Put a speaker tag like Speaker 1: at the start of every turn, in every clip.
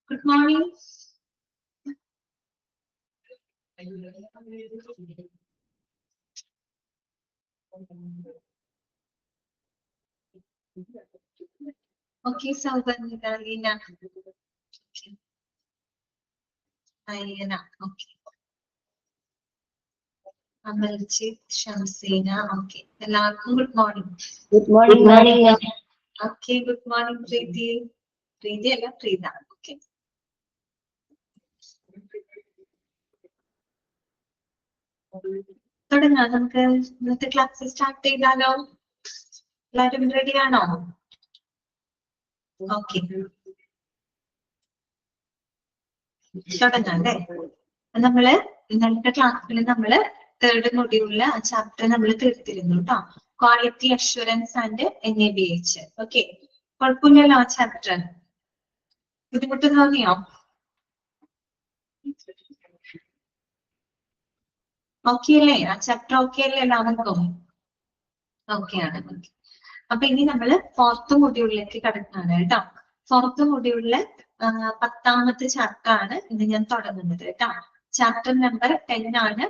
Speaker 1: Good morning. Okay, so Galina. Ayana, okay. Amalchit, Shamsina, okay. Good morning.
Speaker 2: Good morning.
Speaker 1: Okay, good morning, Preeti. Preeti alla Preeta. Okay. തുടങ്ങാം നമുക്ക് ഇന്നത്തെ class start ചെയ്താലോ? എല്ലാവരും ready ആണോ? Okay, തുടങ്ങാം അല്ലേ? നമ്മള് ഇന്നത്തെ ക്ലാസ്സിൽ നമ്മള് തേർഡ് മൊഡ്യൂളില് ആ ചാപ്റ്റർ നമ്മൾ തീർത്തിരുന്നു കേട്ടോ. Quality assurance and NABH. Okay, കുഴപ്പമില്ലല്ലോ ആ ചാപ്റ്റർ? ബുദ്ധിമുട്ട് തോന്നിയോ? ഓക്കെ അല്ലേ? ആ ചാപ്റ്റർ ഓക്കെ അല്ലേ എല്ലാവർക്കും? ഓക്കെ ആണ്. അപ്പൊ ഇനി നമ്മള് ഫോർത്ത് മൊഡ്യൂളിലേക്ക് കടക്കാണ് കേട്ടോ. ഫോർത്ത് മൊഡ്യൂളില് 10ാമത്തെ ചാപ്റ്റർ ആണ് ഇന്ന് ഞാൻ തുടങ്ങുന്നത് കേട്ടോ. ചാപ്റ്റർ നമ്പർ 10 ആണ്.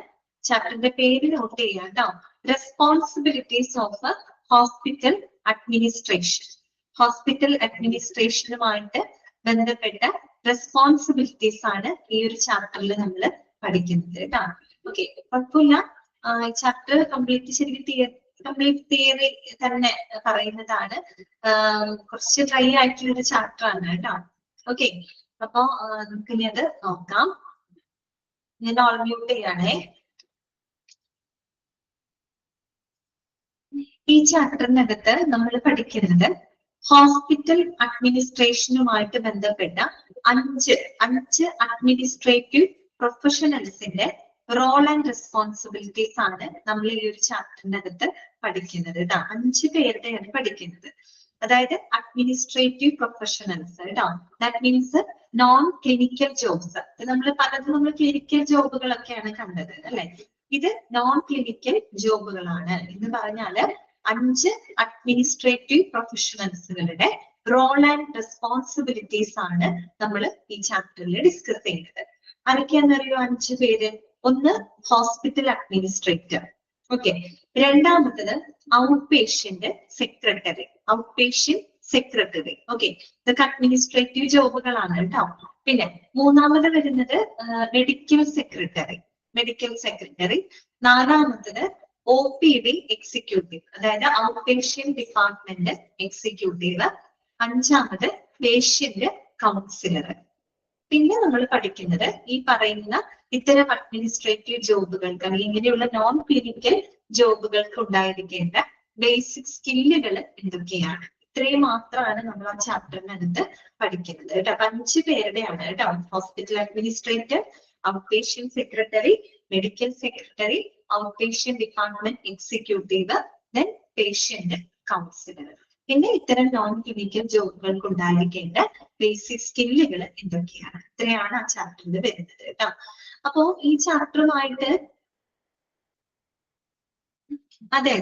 Speaker 1: ചാപ്റ്ററിന്റെ പേര് നോട്ട് ചെയ്യാം കേട്ടോ. Responsibilities of hospital administration. Hospital അഡ്മിനിസ്ട്രേഷനുമായിട്ട് ബന്ധപ്പെട്ട റെസ്പോൺസിബിലിറ്റീസ് ആണ് ഈ ഒരു ചാപ്റ്ററിൽ നമ്മൾ പഠിക്കുന്നത് കേട്ടോ. ഓക്കെ, കുഴപ്പമില്ല. ചാപ്റ്റർ കംപ്ലീറ്റ് തിയറി തന്നെ പറയുന്നതാണ്. കുറച്ച് ഡ്രൈ ആയിട്ടുള്ള ഒരു ചാപ്റ്റർ ആണ് കേട്ടോ. ഓക്കെ, അപ്പൊ നമുക്ക് ഇനി അത് നോക്കാം. ഞാൻ ഓൾ മ്യൂട്ട് ചെയ്യണേ. ഈ ചാപ്റ്ററിനകത്ത് നമ്മൾ പഠിക്കുന്നത് ഹോസ്പിറ്റൽ അഡ്മിനിസ്ട്രേഷനുമായിട്ട് ബന്ധപ്പെട്ട അഞ്ച് അഡ്മിനിസ്ട്രേറ്റീവ് പ്രൊഫഷണൽസിന്റെ റോൾ ആൻഡ് റെസ്പോൺസിബിലിറ്റീസ് ആണ് നമ്മൾ ഈ ഒരു ചാപ്റ്ററിന്റെ അകത്ത് പഠിക്കുന്നത് കേട്ടോ. 5 പേരുടെയാണ് പഠിക്കുന്നത്. അതായത് അഡ്മിനിസ്ട്രേറ്റീവ് പ്രൊഫഷണൽസ് കേട്ടോ. That means non clinical jobs. നമ്മൾ ക്ലിനിക്കൽ ജോബുകളൊക്കെയാണ് കണ്ടത് അല്ലെ? ഇത് നോൺ ക്ലിനിക്കൽ ജോബുകളാണ് എന്ന് പറഞ്ഞാല് 5 അഡ്മിനിസ്ട്രേറ്റീവ് പ്രൊഫഷണൽസുകളുടെ റോൾ ആൻഡ് റെസ്പോൺസിബിലിറ്റീസ് ആണ് നമ്മൾ ഈ ചാപ്റ്ററിൽ ഡിസ്കസ് ചെയ്യുന്നത്. ആരൊക്കെയാണെന്നറിയോ 5 പേര്? ഒന്ന് ഹോസ്പിറ്റൽ അഡ്മിനിസ്ട്രേറ്റർ. ഓക്കെ, രണ്ടാമത്തത് ഔട്ട് പേഷ്യന്റ് സെക്രട്ടറി. ഓക്കെ, ഇതൊക്കെ അഡ്മിനിസ്ട്രേറ്റീവ് ജോബുകളാണ് കേട്ടോ. പിന്നെ മൂന്നാമത് വരുന്നത് മെഡിക്കൽ സെക്രട്ടറി. നാലാമത്തത് OPD എക്സിക്യൂട്ടീവ്, അതായത് ഔട്ട് പേഷ്യന്റ് ഡിപ്പാർട്ട്മെന്റ് എക്സിക്യൂട്ടീവ്. അഞ്ചാമത് പേഷ്യന്റ് കൗൺസിലർ. പിന്നെ നമ്മൾ പഠിക്കുന്നത് ഈ പറയുന്ന ഇത്തരം അഡ്മിനിസ്ട്രേറ്റീവ് ജോബുകൾക്ക് അല്ലെങ്കിൽ ഇങ്ങനെയുള്ള നോൺ ക്ലിനിക്കൽ ജോബുകൾക്ക് ഉണ്ടായിരിക്കേണ്ട ബേസിക് സ്കില്ലുകൾ എന്തൊക്കെയാണ്. ഇത്രയും മാത്രമാണ് നമ്മൾ ആ ചാപ്റ്ററിനകത്ത് പഠിക്കുന്നത് കേട്ടോ. 5 പേരുടെയാണ് കേട്ടോ. Hospital administrator, out patient secretary, medical secretary, out patient department executive, then patient councillor. പിന്നെ ഇത്തരം നോൺ ക്ലിനിക്കൽ ജോബുകൾക്ക് ഉണ്ടായിരിക്കേണ്ട ബേസിക് സ്കില്ലുകൾ എന്തൊക്കെയാണ്. ഇത്രയാണ് ആ ചാപ്റ്ററിൽ വരുന്നത് കേട്ടോ. അപ്പോ ഈ ചാപ്റ്ററുമായിട്ട് അതെ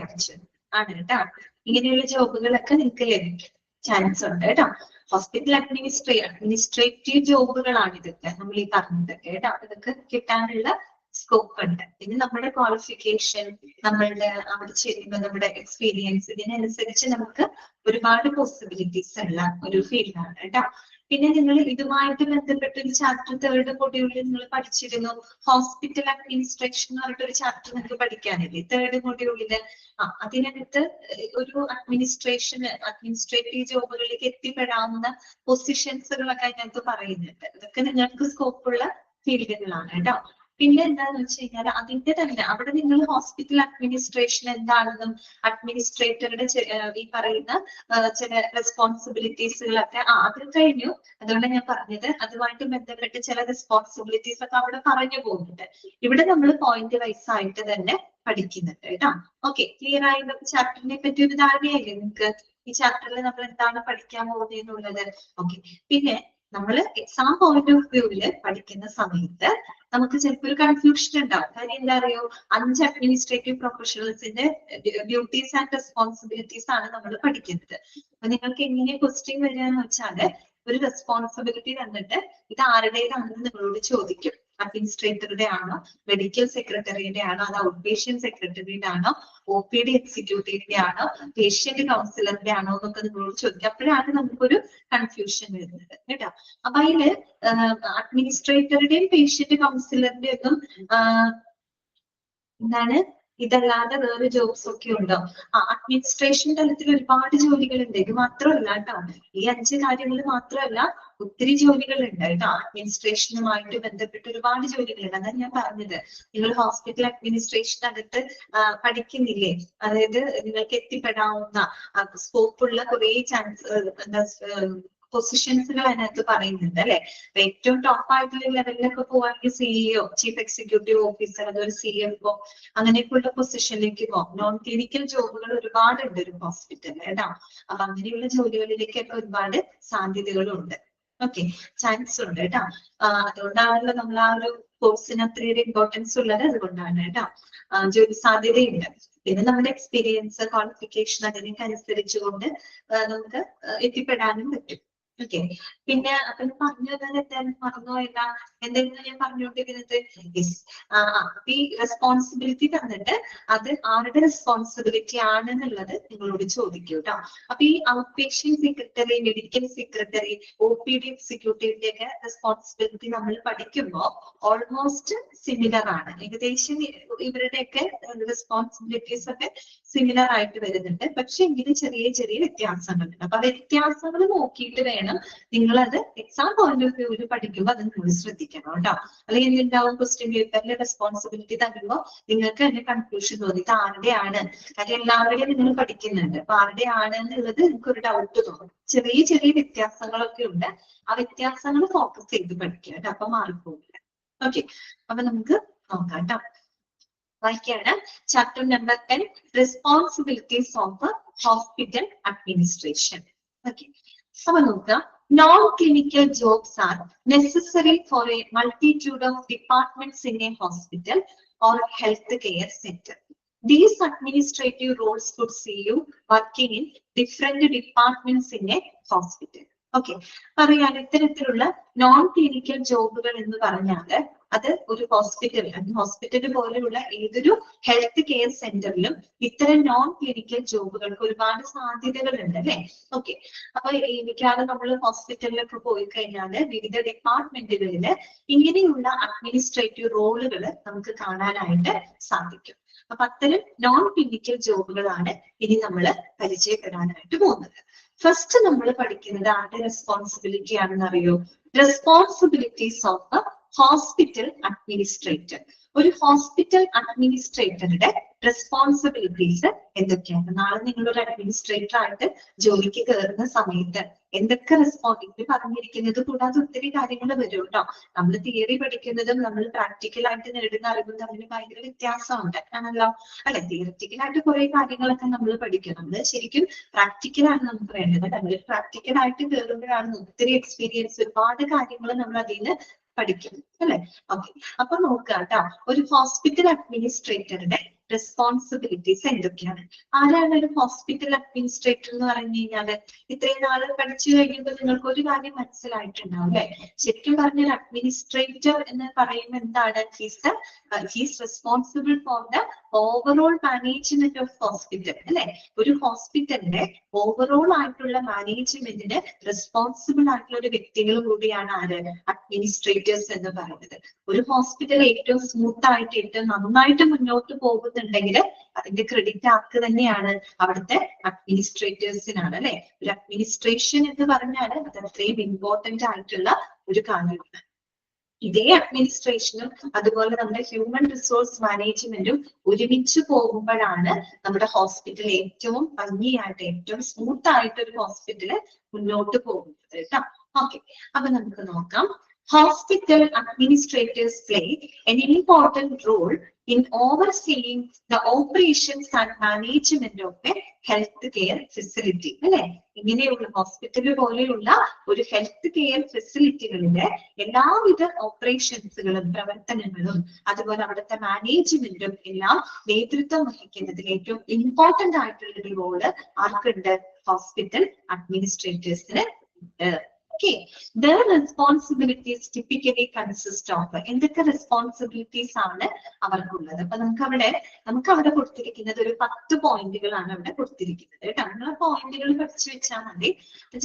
Speaker 1: ആവശ്യം ആണ് കേട്ടോ. ഇങ്ങനെയുള്ള ജോബുകളൊക്കെ നിങ്ങൾക്ക് ലഭിക്കും ചാൻസ് ഉണ്ട് കേട്ടോ. ഹോസ്പിറ്റൽ അഡ്മിനിസ്ട്രേറ്റീവ് ജോബുകളാണ് ഇതൊക്കെ നമ്മൾ ഈ പറഞ്ഞതൊക്കെ കേട്ടോ. ഇതൊക്കെ കിട്ടാനുള്ള സ്കോപ്പ് ഉണ്ട്. പിന്നെ നമ്മുടെ ക്വാളിഫിക്കേഷൻ, നമ്മളുടെ അവിടെ ചെയ്യുമ്പോൾ നമ്മുടെ എക്സ്പീരിയൻസ്, ഇതിനനുസരിച്ച് നമുക്ക് ഒരുപാട് പോസിബിലിറ്റീസ് ഉള്ള ഒരു ഫീൽഡാണ് കേട്ടോ. പിന്നെ നിങ്ങൾ ഇതുമായിട്ട് ബന്ധപ്പെട്ട ഒരു ചാപ്റ്റർ തേർഡ് മൊഡ്യൂളിൽ നിങ്ങൾ പഠിച്ചിരുന്നു. ഹോസ്പിറ്റൽ അഡ്മിനിസ്ട്രേഷൻ എന്ന് പറഞ്ഞിട്ട് ഒരു ചാപ്റ്റർ നിങ്ങൾക്ക് പഠിക്കാനില്ലേ തേർഡ് മൊഡ്യൂളില്? അതിനകത്ത് ഒരു അഡ്മിനിസ്ട്രേറ്റീവ് ജോബുകളിലേക്ക് എത്തിപ്പെടാവുന്ന പൊസിഷൻസുകളൊക്കെ അതിനകത്ത് പറയുന്നുണ്ട്. ഇതൊക്കെ നിങ്ങൾക്ക് സ്കോപ്പുള്ള ഫീൽഡുകളാണ് കേട്ടോ. പിന്നെ എന്താന്ന് വെച്ച് കഴിഞ്ഞാൽ അതിന്റെ തന്നെ അവിടെ നിങ്ങൾ ഹോസ്പിറ്റൽ അഡ്മിനിസ്ട്രേഷൻ എന്താണെന്നും അഡ്മിനിസ്ട്രേറ്ററുടെ ഈ പറയുന്ന ചില റെസ്പോൺസിബിലിറ്റീസുകളൊക്കെ അത് കഴിഞ്ഞു. അതുകൊണ്ട് ഞാൻ പറഞ്ഞത് അതുമായിട്ട് ബന്ധപ്പെട്ട് ചില റെസ്പോൺസിബിലിറ്റീസ് ഒക്കെ അവിടെ പറഞ്ഞു പോകുന്നുണ്ട്. ഇവിടെ നമ്മൾ പോയിന്റ് വൈസ് ആയിട്ട് തന്നെ പഠിക്കുന്നുണ്ട് കേട്ടോ. ഓക്കെ, ക്ലിയർ ആയി? ചാപ്റ്ററിനെ പറ്റി ഒരു ധാരണയല്ലേ നിങ്ങൾക്ക്? ഈ ചാപ്റ്ററിൽ നമ്മൾ എന്താണ് പഠിക്കാൻ പോകുന്നത് എന്നുള്ളത്. ഓക്കെ, പിന്നെ നമ്മൾ എക്സാം പോയിന്റ് ഓഫ് വ്യൂവില് പഠിക്കുന്ന സമയത്ത് നമുക്ക് ചിലപ്പോൾ ഒരു കൺഫ്യൂഷൻ ഉണ്ടാവും. കാര്യം എന്താ അറിയോ, 5 അഡ്മിനിസ്ട്രേറ്റീവ് പ്രൊഫഷണൽസിന്റെ ഡ്യൂട്ടീസ് ആൻഡ് റെസ്പോൺസിബിലിറ്റീസ് ആണ് നമ്മൾ പഠിക്കുന്നത്. അപ്പൊ നിങ്ങൾക്ക് എങ്ങനെ ക്വസ്റ്റ്യൻ വരിക എന്ന് വെച്ചാല് ഒരു റെസ്പോൺസിബിലിറ്റി തന്നിട്ട് ഇത് ആരുടേതാണെന്ന് നിങ്ങളോട് ചോദിക്കും. അഡ്മിനിസ്ട്രേറ്ററുടെ ആണോ, മെഡിക്കൽ സെക്രട്ടറിയുടെ ആണോ, അത് ഔട്ട് പേഷ്യന്റ് സെക്രട്ടറിയുടെ ആണോ, OPD എക്സിക്യൂട്ടീവിന്റെ ആണോ, പേഷ്യന്റ് കൗൺസിലറിന്റെ ആണോ എന്നൊക്കെ നിങ്ങളോട് ചോദിക്കും. അപ്പോഴാണ് നമുക്കൊരു കൺഫ്യൂഷൻ വരുന്നത് കേട്ടോ. അപ്പൊ അതില് അഡ്മിനിസ്ട്രേറ്ററുടെയും പേഷ്യന്റ് കൗൺസിലറിന്റെ ഒന്നും എന്താണ് ഇതല്ലാതെ വേറെ ജോബ്സ് ഒക്കെ ഉണ്ടോ? അഡ്മിനിസ്ട്രേഷൻ തലത്തിൽ ഒരുപാട് ജോലികളുണ്ട്. ഇത് മാത്രമല്ല കേട്ടോ, ഈ 5 കാര്യങ്ങൾ മാത്രമല്ല, ഒത്തിരി ജോലികളുണ്ട് കേട്ടോ. അഡ്മിനിസ്ട്രേഷനുമായിട്ട് ബന്ധപ്പെട്ട് ഒരുപാട് ജോലികളുണ്ട്. അതാണ് ഞാൻ പറഞ്ഞത്. നിങ്ങൾ ഹോസ്പിറ്റൽ അഡ്മിനിസ്ട്രേഷനകത്ത് പഠിക്കുന്നില്ലേ, അതായത് നിങ്ങൾക്ക് എത്തിപ്പെടാവുന്ന സ്കോപ്പുള്ള കുറെ പൊസിഷൻസുകൾ അതിനകത്ത് പറയുന്നുണ്ട് അല്ലെ. ഏറ്റവും ടോപ്പ് ആയിട്ടുള്ള ലെവലിലൊക്കെ പോവാണെങ്കിൽ CEO, ചീഫ് എക്സിക്യൂട്ടീവ് ഓഫീസർ, അതുപോലെ CFO, അങ്ങനെയൊക്കെയുള്ള പൊസിഷനിലേക്ക് പോകും. നോൺ ക്ലിനിക്കൽ ജോബുകൾ ഒരുപാടുണ്ട് ഒരു ഹോസ്പിറ്റലിൽ കേട്ടോ. അപ്പൊ അങ്ങനെയുള്ള ജോലികളിലേക്കൊക്കെ ഒരുപാട് സാധ്യതകളുണ്ട്. ഓക്കെ, ചാൻസ് ഉണ്ട് കേട്ടോ. അതുകൊണ്ടാണല്ലോ നമ്മൾ ആ ഒരു കോഴ്സിന് അത്രയേറെ ഇമ്പോർട്ടൻസ് ഉള്ളത്. അതുകൊണ്ടാണ് കേട്ടോ. ജോലി സാധ്യതയുണ്ട്. പിന്നെ നമ്മുടെ എക്സ്പീരിയൻസ്, ക്വാളിഫിക്കേഷൻ അതിനൊക്കെ അനുസരിച്ചുകൊണ്ട് നമുക്ക് എത്തിപ്പെടാനും പറ്റും. ഓക്കെ, പിന്നെ അപ്പൊ പറഞ്ഞത് എന്തായാലും മറന്നുപോയില്ല, എന്തെങ്കിലും ഞാൻ പറഞ്ഞുകൊണ്ടിരുന്നത്. ഈ റെസ്പോൺസിബിലിറ്റി തന്നിട്ട് അത് ആരുടെ റെസ്പോൺസിബിലിറ്റി ആണെന്നുള്ളത് നിങ്ങളോട് ചോദിക്കും കേട്ടോ. അപ്പൊ ഈ out patient secretary, medical secretary, OPD എക്സിക്യൂട്ടീവിന്റെ ഒക്കെ റെസ്പോൺസിബിലിറ്റി നമ്മൾ പഠിക്കുമ്പോൾ ഓൾമോസ്റ്റ് സിമിലർ ആണ്. ഏകദേശം ഇവരുടെയൊക്കെ റെസ്പോൺസിബിലിറ്റീസ് ഒക്കെ സിമിലർ ആയിട്ട് വരുന്നുണ്ട്. പക്ഷെ ഇതിന് ചെറിയ ചെറിയ വ്യത്യാസങ്ങളുണ്ട്. അപ്പൊ വ്യത്യാസങ്ങൾ നോക്കിയിട്ട് വേണം നിങ്ങളത് എക്സാം പോയിന്റ് ഓഫ് വ്യൂവിൽ പഠിക്കുമ്പോൾ അത് നിങ്ങൾ ശ്രദ്ധിക്കണം കേട്ടോ. അല്ലെങ്കിൽ എന്തുണ്ടാവും, ക്വസ്റ്റ്യൻ പേപ്പറിലെ റെസ്പോൺസിബിലിറ്റി തരുമ്പോൾ നിങ്ങൾക്ക് തന്നെ കൺഫ്യൂഷൻ തോന്നി, ഇത് ആരുടെയാണ്. കാര്യം എല്ലാവരുടെയും നിങ്ങൾ പഠിക്കുന്നുണ്ട്. അപ്പൊ ആരുടെയാണ് എന്നുള്ളത് നിങ്ങൾക്ക് ഒരു ഡൗട്ട് തോന്നും. ചെറിയ ചെറിയ വ്യത്യാസങ്ങളൊക്കെ ഉണ്ട്. ആ വ്യത്യാസങ്ങൾ ഫോക്കസ് ചെയ്ത് പഠിക്കുക കേട്ടോ. അപ്പൊ മാർക്ക് പോകില്ല. ഓക്കെ, അപ്പൊ നമുക്ക് നോക്കാം കേട്ടോ. വായിക്കാണ് chapter number 10, responsibilities of hospital administration. Okay, അപ്പൊ നോക്കാം. Non clinical jobs are necessary for a multitude of departments in a hospital or health care centre. These administrative roles could see you working in different departments in a hospital. Okay, പറയാൻ ഇത്തരത്തിലുള്ള non clinical ജോബുകൾ എന്ന് പറഞ്ഞാല് അത് ഒരു hospital പോലെയുള്ള ഏതൊരു health care സെന്ററിലും ഇത്തരം non clinical ജോബുകൾക്ക് ഒരുപാട് സാധ്യതകളുണ്ട് അല്ലെ. ഓക്കെ, അപ്പൊ മിക്കവാറും നമ്മൾ ഹോസ്പിറ്റലിലൊക്കെ പോയി കഴിഞ്ഞാല് വിവിധ ഡിപ്പാർട്ട്മെന്റുകളില് ഇങ്ങനെയുള്ള അഡ്മിനിസ്ട്രേറ്റീവ് റോളുകൾ നമുക്ക് കാണാനായിട്ട് സാധിക്കും. അപ്പൊ അത്തരം നോൺ ക്ലിനിക്കൽ ജോബുകളാണ് ഇനി നമ്മൾ പരിചയപ്പെടാനായിട്ട് പോകുന്നത്. ഫസ്റ്റ് നമ്മൾ പഠിക്കുന്നത് ആരുടെ റെസ്പോൺസിബിലിറ്റി ആണെന്ന് അറിയോ? Responsibilities of hospital administrator. ഒരു ഹോസ്പിറ്റൽ അഡ്മിനിസ്ട്രേറ്ററുടെ റെസ്പോൺസിബിലിറ്റീസ് എന്തൊക്കെയാണ്? നാളെ നിങ്ങളൊരു അഡ്മിനിസ്ട്രേറ്റർ ആയിട്ട് ജോലിക്ക് കയറുന്ന സമയത്ത് എന്തൊക്കെ റെസ്പോൺസിബിലിറ്റി പറഞ്ഞിരിക്കുന്നത് കൂടാതെ ഒത്തിരി കാര്യങ്ങൾ വരും കേട്ടോ. നമ്മൾ തിയറി പഠിക്കുന്നതും നമ്മൾ പ്രാക്ടിക്കലായിട്ട് നേടുന്ന അറിവും തമ്മിൽ ഭയങ്കര വ്യത്യാസമുണ്ട് ആണല്ലോ അല്ലെ. തിയററ്റിക്കലായിട്ട് കുറെ കാര്യങ്ങളൊക്കെ നമ്മൾ പഠിക്കും. നമ്മൾ ശരിക്കും പ്രാക്ടിക്കലാണ് നമുക്ക് വേണ്ടത്. നമ്മൾ പ്രാക്ടിക്കലായിട്ട് കയറുമ്പോഴാണ് ഒത്തിരി എക്സ്പീരിയൻസ്, ഒരുപാട് കാര്യങ്ങൾ നമ്മൾ അതിൽ നിന്ന് പഠിക്കും അല്ലെ. ഓക്കെ, അപ്പൊ നോക്കുക കേട്ടോ, ഒരു ഹോസ്പിറ്റൽ അഡ്മിനിസ്ട്രേറ്ററുടെ റെസ്പോൺസിബിലിറ്റീസ് എന്തൊക്കെയാണ്? ആരാണ് ഒരു ഹോസ്പിറ്റൽ അഡ്മിനിസ്ട്രേറ്റർ എന്ന് പറഞ്ഞു കഴിഞ്ഞാല്? ഇത്രയും നാള് പഠിച്ചു കഴിയുമ്പോൾ നിങ്ങൾക്ക് ഒരു കാര്യം മനസ്സിലായിട്ടുണ്ടാവും അല്ലെ. ശരിക്കും പറഞ്ഞാൽ അഡ്മിനിസ്ട്രേറ്റർ എന്ന് പറയുമ്പോൾ എന്താണ്? He's responsible for the overall management of hospital അല്ലെ. ഒരു ഹോസ്പിറ്റലിന്റെ ഓവറോൾ ആയിട്ടുള്ള മാനേജ്മെന്റിന് റെസ്പോൺസിബിൾ ആയിട്ടുള്ള ഒരു വ്യക്തികൾ കൂടിയാണ് ആര്? അഡ്മിനിസ്ട്രേറ്റേഴ്സ് എന്ന് പറയുന്നത്. ഒരു ഹോസ്പിറ്റൽ ഏറ്റവും സ്മൂത്ത് ആയിട്ട് ഏറ്റവും നന്നായിട്ട് മുന്നോട്ട് പോകുന്നുണ്ടെങ്കിൽ അതിന്റെ ക്രെഡിറ്റ് ആർക്ക് തന്നെയാണ്? അവിടുത്തെ അഡ്മിനിസ്ട്രേറ്റേഴ്സിനാണ് അല്ലെ. ഒരു അഡ്മിനിസ്ട്രേഷൻ എന്ന് പറഞ്ഞാൽ അത് അത്രയും ഇമ്പോർട്ടന്റ് ആയിട്ടുള്ള ഒരു കാര്യമാണ്. ഇതേ അഡ്മിനിസ്ട്രേഷനും അതുപോലെ നമ്മുടെ ഹ്യൂമൻ റിസോഴ്സ് മാനേജ്മെന്റും ഒരുമിച്ച് പോകുമ്പോഴാണ് നമ്മുടെ ഹോസ്പിറ്റൽ ഏറ്റവും ഭംഗിയായിട്ട് ഏറ്റവും സ്മൂത്ത് ആയിട്ട് ഒരു ഹോസ്പിറ്റല് മുന്നോട്ട് പോകുന്നത് കേട്ടോ. ഓക്കെ, അപ്പൊ നമുക്ക് നോക്കാം. hospital administrators play an important role in overseeing the operations and management of a health care facility. അല്ലെ, ഇങ്ങനെയുള്ള ഹോസ്പിറ്റൽ പോലെയുള്ള ഒരു ഹെൽത്ത് കെയർ ഫെസിലിറ്റികളിലെ എല്ലാവിധ ഓപ്പറേഷൻസുകളും പ്രവർത്തനങ്ങളും അതുപോലെ അവിടുത്തെ മാനേജ്മെന്റും എല്ലാം നേതൃത്വം വഹിക്കുന്നതിൽ ഏറ്റവും ഇമ്പോർട്ടന്റ് ആയിട്ടുള്ള ഒരു റോള് ആർക്കുണ്ട്? ഹോസ്പിറ്റൽ അഡ്മിനിസ്ട്രേറ്റേഴ്സിന് ഉണ്ട്. Okay, their responsibilities typically consist of എന്തൊക്കെ റെസ്പോൺസിബിലിറ്റീസ് ആണ് അവർക്കുള്ളത്? അപ്പൊ നമുക്ക് അവിടെ കൊടുത്തിരിക്കുന്നത് ഒരു 10 പോയിന്റുകളാണ് അവിടെ കൊടുത്തിരിക്കുന്നത് കേട്ടോ. നിങ്ങൾ പോയിന്റുകൾ പഠിച്ചു വെച്ചാൽ മതി.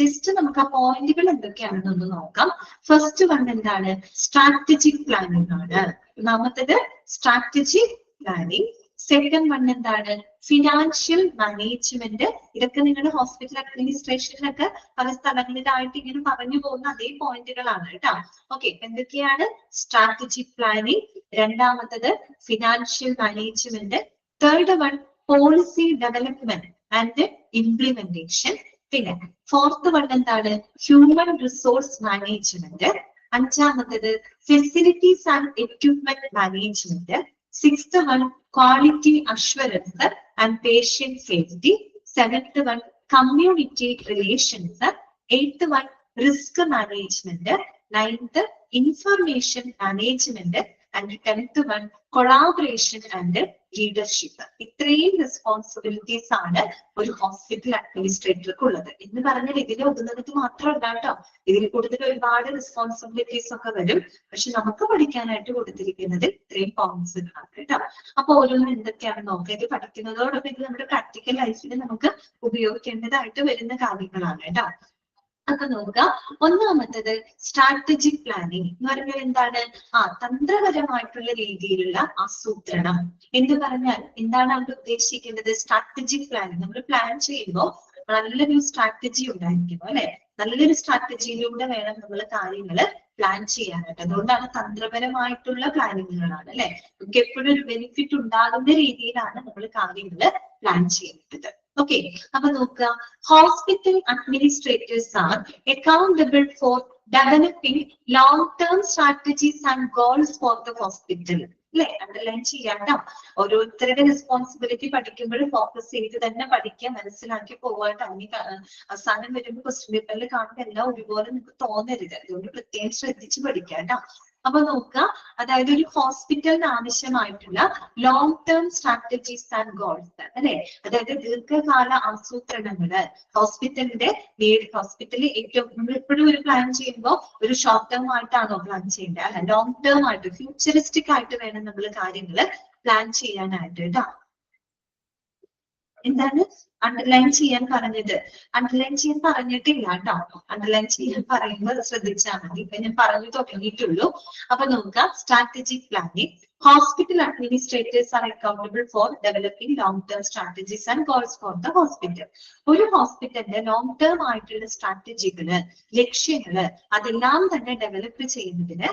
Speaker 1: ജസ്റ്റ് നമുക്ക് ആ പോയിന്റുകൾ എന്തൊക്കെയാണെന്നൊന്ന് നോക്കാം. ഫസ്റ്റ് വൺ എന്താണ്? സ്ട്രാറ്റജിക് പ്ലാനിംഗ് ആണ്. ഒന്നാമത്തത് സ്ട്രാറ്റജിക് പ്ലാനിംഗ്. സെക്കൻഡ് വൺ എന്താണ്? Financial management. ഇതൊക്കെ നിങ്ങളുടെ ഹോസ്പിറ്റൽ അഡ്മിനിസ്ട്രേഷനിലൊക്കെ പല സ്ഥലങ്ങളിലായിട്ട് ഇങ്ങനെ പറഞ്ഞു പോകുന്ന അതേ പോയിന്റുകളാണ് കേട്ടോ. ഓക്കെ, എന്തൊക്കെയാണ്? സ്ട്രാറ്റജിക് പ്ലാനിംഗ്, രണ്ടാമത്തത് financial management, third one policy development and implementation, പിന്നെ ഫോർത്ത് വൺ എന്താണ്? ഹ്യൂമൻ റിസോഴ്സ് മാനേജ്മെന്റ്, അഞ്ചാമത്തത് facilities and equipment management, sixth one quality assurance and patient safety, seventh one community relations, eighth one risk management, ninth information management, and 10th one collaboration and leadership. ഇത്രയും responsibilities ആണ് ഒരു hospital അഡ്മിനിസ്ട്രേറ്റർക്ക് ഉള്ളത്. എന്ന് പറഞ്ഞാൽ ഇതിൽ ഒതുങ്ങുന്നത് മാത്രമല്ല കേട്ടോ, ഇതിൽ കൂടുതൽ ഒരുപാട് റെസ്പോൺസിബിലിറ്റീസ് ഒക്കെ വരും. പക്ഷെ നമുക്ക് പഠിക്കാനായിട്ട് കൊടുത്തിരിക്കുന്നത് ഇത്രയും പോയിന്റ്സുകളാണ് കേട്ടോ. അപ്പൊ ഓരോന്നും എന്തൊക്കെയാണെന്ന് നോക്കാം. ഇത് പഠിക്കുന്നതോടൊപ്പം ഇത് നമ്മുടെ പ്രാക്ടിക്കൽ ലൈഫിൽ നമുക്ക് ഉപയോഗിക്കേണ്ടതായിട്ട് വരുന്ന കാര്യങ്ങളാണ് കേട്ടോ. അപ്പൊ നോക്കുക, ഒന്നാമത്തത് സ്ട്രാറ്റജിക് പ്ലാനിങ് എന്ന് പറഞ്ഞാൽ എന്താണ്? തന്ത്രപരമായിട്ടുള്ള രീതിയിലുള്ള ആസൂത്രണം എന്ന് പറഞ്ഞാൽ എന്താണ് അവിടെ ഉദ്ദേശിക്കേണ്ടത്? സ്ട്രാറ്റജിക് പ്ലാനിങ് നമ്മൾ പ്ലാൻ ചെയ്യുമ്പോൾ നല്ലൊരു സ്ട്രാറ്റജി ഉണ്ടായിരിക്കും അല്ലെ. നല്ലൊരു സ്ട്രാറ്റജിയിലൂടെ വേണം നമ്മൾ കാര്യങ്ങൾ പ്ലാൻ ചെയ്യാനായിട്ട്. അതുകൊണ്ടാണ് തന്ത്രപരമായിട്ടുള്ള പ്ലാനിങ്ങുകളാണ് അല്ലെ. നമുക്ക് എപ്പോഴും ഒരു ബെനിഫിറ്റ് ഉണ്ടാകുന്ന രീതിയിലാണ് നമ്മൾ കാര്യങ്ങൾ പ്ലാൻ ചെയ്യുന്നത്. ഓക്കെ, അപ്പൊ നോക്കുക, hospital administrators R accountable four developing long term strategies and goals for the hospital. അല്ലെ, അണ്ടർലൈൻ ചെയ്യാട്ടോ. ഓരോരുത്തരുടെ റെസ്പോൺസിബിലിറ്റി പഠിക്കുമ്പോൾ ഫോക്കസ് ചെയ്ത് തന്നെ പഠിക്കാൻ മനസ്സിലാക്കി പോവാട്ടോ. അവസാനം വരുമ്പോൾ ക്വസ്റ്റ്യൻ പേപ്പറിൽ കാണുമ്പോൾ എല്ലാം ഒരുപോലെ നിങ്ങൾക്ക് തോന്നരുത്. അതുകൊണ്ട് പ്രത്യേകം ശ്രദ്ധിച്ച് പഠിക്കാട്ടോ. അപ്പൊ നോക്കുക, അതായത് ഒരു ഹോസ്പിറ്റലിന് ആവശ്യമായിട്ടുള്ള long term strategies and goals അല്ലെ, അതായത് ദീർഘകാല ആസൂത്രണങ്ങള് ഹോസ്പിറ്റലിൽ ഏറ്റവും നമ്മൾ എപ്പോഴും ഒരു പ്ലാൻ ചെയ്യുമ്പോൾ ഒരു ഷോർട്ട് ടേം ആയിട്ടാണോ പ്ലാൻ ചെയ്യേണ്ടത്? അല്ല, ലോങ് ടേം ആയിട്ട് ഫ്യൂച്ചറിസ്റ്റിക് ആയിട്ട് വേണം നമ്മൾ കാര്യങ്ങള് പ്ലാൻ ചെയ്യാനായിട്ട് കേട്ടോ. എന്താണ് അണ്ടർലൈൻ ചെയ്യാൻ പറഞ്ഞത്? അണ്ടർലൈൻ ചെയ്യാൻ പറഞ്ഞിട്ടില്ല കേട്ടോ. അണ്ടർലൈൻ ചെയ്യാൻ പറയുമ്പോൾ ശ്രദ്ധിച്ചാൽ മതി. ഇപ്പൊ ഞാൻ പറഞ്ഞു തുടങ്ങിയിട്ടുള്ളൂ. അപ്പൊ നോക്കുക, strategic planning. Hospital administrators R accountable four developing long term strategies and goals for the hospital. ഒരു ഹോസ്പിറ്റലിന്റെ ലോങ് ടേം ആയിട്ടുള്ള സ്ട്രാറ്റജികള്, ലക്ഷ്യങ്ങള് അതെല്ലാം തന്നെ ഡെവലപ്പ് ചെയ്യുന്നതിന്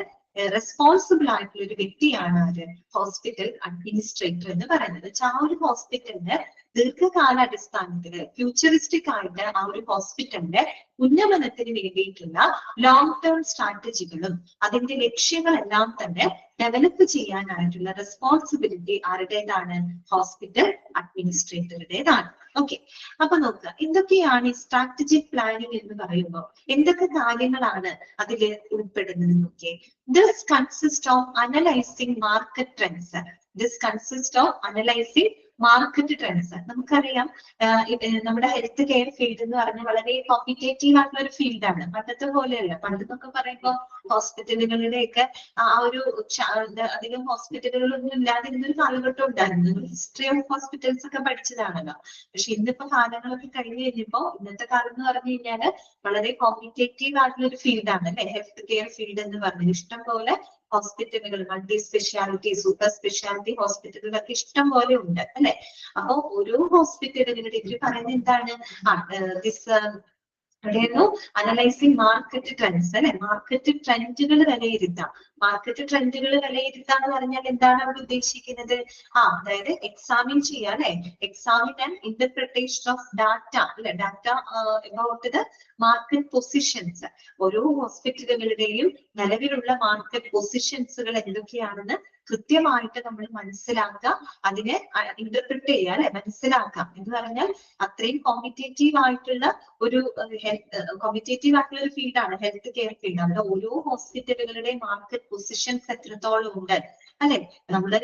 Speaker 1: റെസ്പോൺസിബിൾ ആയിട്ടുള്ള ഒരു വ്യക്തിയാണ് ആര്? ഹോസ്പിറ്റൽ അഡ്മിനിസ്ട്രേറ്റർ എന്ന് പറയുന്നത്. ആ ഒരു ഹോസ്പിറ്റലിന്റെ ദീർഘകാല അടിസ്ഥാനത്തില് ഫ്യൂച്ചറിസ്റ്റിക് ആയിട്ട് ആ ഒരു ഹോസ്പിറ്റലിന്റെ ഉന്നമനത്തിന് വേണ്ടിയിട്ടുള്ള ലോങ് ടേം സ്ട്രാറ്റജികളും അതിന്റെ ലക്ഷ്യങ്ങളെല്ലാം തന്നെ ഡെവലപ്പ് ചെയ്യാനായിട്ടുള്ള റെസ്പോൺസിബിലിറ്റി ആരുടേതാണ്? ഹോസ്പിറ്റൽ അഡ്മിനിസ്ട്രേറ്ററുടേതാണ്. ഓക്കെ, അപ്പൊ നോക്കുക, എന്തൊക്കെയാണ് ഈ സ്ട്രാറ്റജിക് പ്ലാനിങ് എന്ന് പറയുമ്പോൾ എന്തൊക്കെ കാര്യങ്ങളാണ് അതിൽ ഉൾപ്പെടുന്നത് നോക്കിയേ. This consist of analysing market trends. This consist of analysing market trends. നമുക്കറിയാം നമ്മുടെ ഹെൽത്ത് കെയർ ഫീൽഡ് എന്ന് പറഞ്ഞാൽ വളരെ കോമ്പറ്റേറ്റീവ് ആയിട്ടുള്ള ഒരു ഫീൽഡാണ്. പണ്ടത്തെ പോലെയല്ല. പണ്ടെന്നൊക്കെ പറയുമ്പോൾ ഹോസ്പിറ്റലുകളുടെയൊക്കെ ആ ഒരു അധികം ഹോസ്പിറ്റലുകളൊന്നും ഇല്ലാതിരുന്ന ഒരു കാലഘട്ടം ഉണ്ടായിരുന്നു. ഹിസ്റ്ററി ഓഫ് ഹോസ്പിറ്റൽസ് ഒക്കെ പഠിച്ചതാണല്ലോ. പക്ഷെ ഇന്നിപ്പോ കാലങ്ങളൊക്കെ കഴിഞ്ഞ് കഴിഞ്ഞപ്പോ ഇന്നത്തെ കാലം എന്ന് പറഞ്ഞു കഴിഞ്ഞാല് വളരെ കോമ്പറ്റേറ്റീവ് ആയിട്ടുള്ള ഒരു ഫീൽഡാണ് അല്ലെ ഹെൽത്ത് കെയർ ഫീൽഡ് എന്ന് പറഞ്ഞത്. ഇഷ്ടം പോലെ ഹോസ്പിറ്റലുകൾ, മൾട്ടി സ്പെഷ്യാലിറ്റി, സൂപ്പർ സ്പെഷ്യാലിറ്റി ഹോസ്പിറ്റലുകളൊക്കെ ഇഷ്ടം പോലെ ഉണ്ട് അല്ലെ. അപ്പൊ ഓരോ ഹോസ്പിറ്റലുകളുടെ ഇതിൽ പറയുന്നത് എന്താണ്? അവിടെയായിരുന്നു അനലൈസിങ് മാർക്കറ്റ് ട്രെൻഡ്സ് അല്ലെ. മാർക്കറ്റ് ട്രെൻഡുകൾ വിലയിരുത്താം. മാർക്കറ്റ് ട്രെൻഡുകൾ വിലയിരുത്തുക എന്ന് പറഞ്ഞാൽ എന്താണ് അവിടെ ഉദ്ദേശിക്കുന്നത്? അതായത് എക്സാമിൻ ചെയ്യുക അല്ലെ. Examine and interpretation of data അല്ലെ. Data about the market positions. ഓരോ ഹോസ്പിറ്റലുകളുടെയും നിലവിലുള്ള മാർക്കറ്റ് പൊസിഷൻസുകൾ എന്തൊക്കെയാണെന്ന് കൃത്യമായിട്ട് നമ്മൾ മനസ്സിലാക്കുക, അതിനെ ഇന്റർപ്രിറ്റ് ചെയ്യുക അല്ലെ, മനസ്സിലാക്കാം. എന്ന് പറഞ്ഞാൽ അത്രയും കോമ്പറ്റേറ്റീവ് ആയിട്ടുള്ള ഒരു കോമ്പറ്റേറ്റീവ് ആയിട്ടുള്ള ഒരു ഫീൽഡാണ് ഹെൽത്ത് കെയർ ഫീൽഡ്. അവിടെ ഓരോ ഹോസ്പിറ്റലുകളുടെ മാർക്കറ്റ് പൊസിഷൻസ് എത്രത്തോളം ഉണ്ട് അല്ലെ. നമ്മുടെ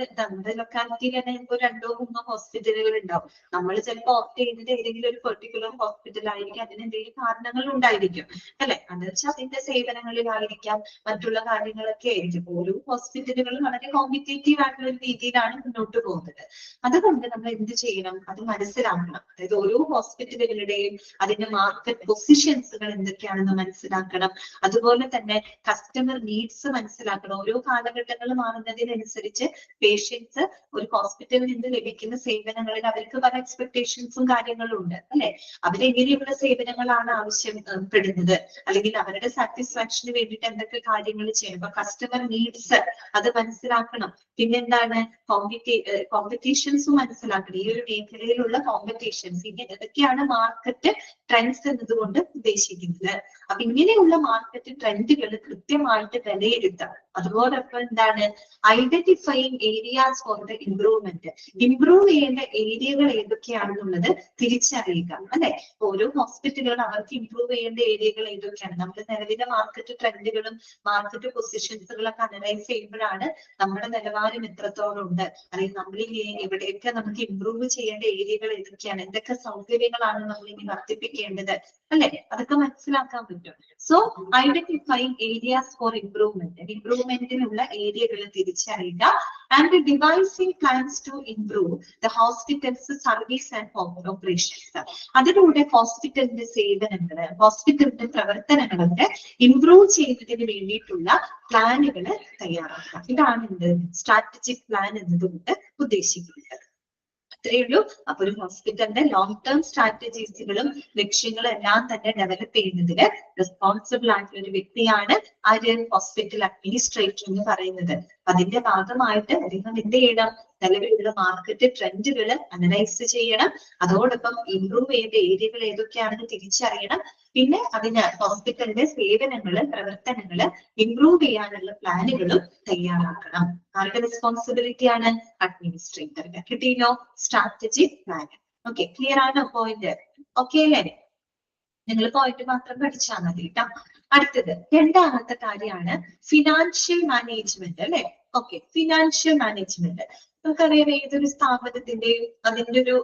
Speaker 1: ലൊക്കാലിറ്റിയിൽ തന്നെ ഇപ്പോൾ 2-3 ഹോസ്പിറ്റലുകൾ ഉണ്ടാവും. നമ്മൾ ചിലപ്പോൾ ഓപ്റ്റ് ചെയ്യുന്നത് ഏതെങ്കിലും ഒരു പെർട്ടിക്കുലർ ഹോസ്പിറ്റൽ ആയിരിക്കും. അതിന് എന്തെങ്കിലും കാരണങ്ങൾ ഉണ്ടായിരിക്കും അല്ലെ. എന്ന് വെച്ചാൽ അതിന്റെ സേവനങ്ങളിലായിരിക്കാം, മറ്റുള്ള കാര്യങ്ങളൊക്കെ ആയിരിക്കും. ഓരോ ഹോസ്പിറ്റലുകളും വളരെ കോമ്പറ്റേറ്റീവ് ആയിട്ടുള്ള ഒരു രീതിയിലാണ് മുന്നോട്ട് പോകുന്നത്. അതുകൊണ്ട് നമ്മൾ എന്ത് ചെയ്യണം? അത് മനസ്സിലാക്കണം. അതായത് ഓരോ ഹോസ്പിറ്റലുകളുടെയും അതിന്റെ മാർക്കറ്റ് പൊസിഷൻസുകൾ എന്തൊക്കെയാണെന്ന് മനസ്സിലാക്കണം. അതുപോലെ തന്നെ കസ്റ്റമർ നീഡ്സ് മനസ്സിലാക്കണം. ഓരോ കാലഘട്ടങ്ങൾ മാറുന്നതിനനുസരിച്ച് പേഷ്യൻസ് ഒരു ഹോസ്പിറ്റലിൽ നിന്ന് ലഭിക്കുന്ന സേവനങ്ങളിൽ അവർക്ക് പല എക്സ്പെക്ടേഷൻസും കാര്യങ്ങളും ഉണ്ട് അല്ലെ. അവരെങ്ങനെയുള്ള സേവനങ്ങളാണ് ആവശ്യപ്പെടുന്നത്, അല്ലെങ്കിൽ അവരുടെ സാറ്റിസ്ഫാക്ഷന് വേണ്ടിയിട്ട് എന്തൊക്കെ കാര്യങ്ങൾ ചെയ്യണം. അപ്പൊ കസ്റ്റമർ നീഡ്സ് അത് മനസ്സിലാക്കണം. പിന്നെന്താണ്? കോമ്പറ്റീഷൻസും മനസ്സിലാക്കണം. ഈ ഒരു മേഖലയിലുള്ള കോമ്പറ്റീഷൻസ് ഇതൊക്കെയാണ് മാർക്കറ്റ് ട്രെൻഡ്സ് എന്നതുകൊണ്ട് ഉദ്ദേശിക്കുന്നത്. അപ്പൊ ഇങ്ങനെയുള്ള മാർക്കറ്റ് ട്രെൻഡുകൾ കൃത്യമായിട്ട് വിലയിരുത്താം. അതുപോലൊപ്പം എന്താണ്? Identifying areas for the improvement. Improve ചെയ്യേണ്ട ഏരിയകൾ ഏതൊക്കെയാണെന്നുള്ളത് തിരിച്ചറിയുക അല്ലെ. ഓരോ ഹോസ്പിറ്റലുകൾ അവർക്ക് ഇംപ്രൂവ് ചെയ്യേണ്ട ഏരിയകൾ ഏതൊക്കെയാണ്. നമ്മൾ നിലവിലെ മാർക്കറ്റ് ട്രെൻഡുകളും മാർക്കറ്റ് പൊസിഷൻസുകളൊക്കെ അനലൈസ് ചെയ്യുമ്പോഴാണ് നമ്മുടെ നിലവാരം എത്രത്തോളം ഉണ്ട്, അല്ലെങ്കിൽ നമ്മൾ എവിടെയൊക്കെ നമുക്ക് ഇംപ്രൂവ് ചെയ്യേണ്ട ഏരിയകൾ ഏതൊക്കെയാണ്, എന്തൊക്കെ സൗകര്യങ്ങളാണ് നമ്മൾ ഇനി വർദ്ധിപ്പിക്കേണ്ടത് അല്ലെ, അതൊക്കെ മനസ്സിലാക്കാൻ പറ്റും. So identifying areas for improvement. ഇംപ്രൂവ്മെന്റിനുള്ള ഏരിയകൾ തിരിച്ചറിയുക. And devising plans to improve the hospital's service and operations. അതിലൂടെ ഹോസ്പിറ്റലിന്റെ സേവനങ്ങള്, ഹോസ്പിറ്റലിന്റെ പ്രവർത്തനങ്ങളൊക്കെ ഇംപ്രൂവ് ചെയ്യുന്നതിന് വേണ്ടിയിട്ടുള്ള പ്ലാനുകൾ തയ്യാറാക്കുക. ഇതാണ് എന്ത് സ്ട്രാറ്റജിക് പ്ലാൻ എന്നതുകൊണ്ട് ഉദ്ദേശിക്കുന്നത്. അത്രയേ ഉള്ളൂ. അപ്പൊ ഒരു ഹോസ്പിറ്റലിന്റെ ലോങ് ടേം സ്ട്രാറ്റജീസുകളും ലക്ഷ്യങ്ങളും എല്ലാം തന്നെ ഡെവലപ്പ് ചെയ്യുന്നതിന് റെസ്പോൺസിബിൾ ആയിട്ടുള്ള ഒരു വ്യക്തിയാണ് ആര്? ഹോസ്പിറ്റൽ അഡ്മിനിസ്ട്രേറ്റർ എന്ന് പറയുന്നത്. അതിന്റെ ഭാഗമായിട്ട് അദ്ദേഹം എന്ത് ചെയ്യണം? നിലവിലുള്ള മാർക്കറ്റ് ട്രെൻഡുകൾ അനലൈസ് ചെയ്യണം. അതോടൊപ്പം ഇംപ്രൂവ് ചെയ്യേണ്ട ഏരിയകൾ ഏതൊക്കെയാണെന്ന് തിരിച്ചറിയണം. പിന്നെ അതിന് ഹോസ്പിറ്റലിന്റെ സേവനങ്ങള്, പ്രവർത്തനങ്ങള് ഇംപ്രൂവ് ചെയ്യാനുള്ള പ്ലാനുകളും തയ്യാറാക്കണം. ആരുടെ റെസ്പോൺസിബിലിറ്റി ആണ്? അഡ്മിനിസ്ട്രേറ്ററിന്റെ. കിട്ടിയല്ലോ? Strategic plan. ഓക്കെ, ക്ലിയർ ആണോ പോയിന്റ്? ഓക്കെ അല്ലേ? നിങ്ങൾ പോയിന്റ് മാത്രം പഠിച്ചാൽ മതി കേട്ടോ. അടുത്തത് രണ്ടാമത്തെ കാര്യമാണ് ഫിനാൻഷ്യൽ മാനേജ്മെന്റ് അല്ലെ. ഓക്കെ, ഫിനാൻഷ്യൽ മാനേജ്മെന്റ് നമുക്കറിയാം ഏതൊരു സ്ഥാപനത്തിന്റെയും അതിന്റെ ഒരു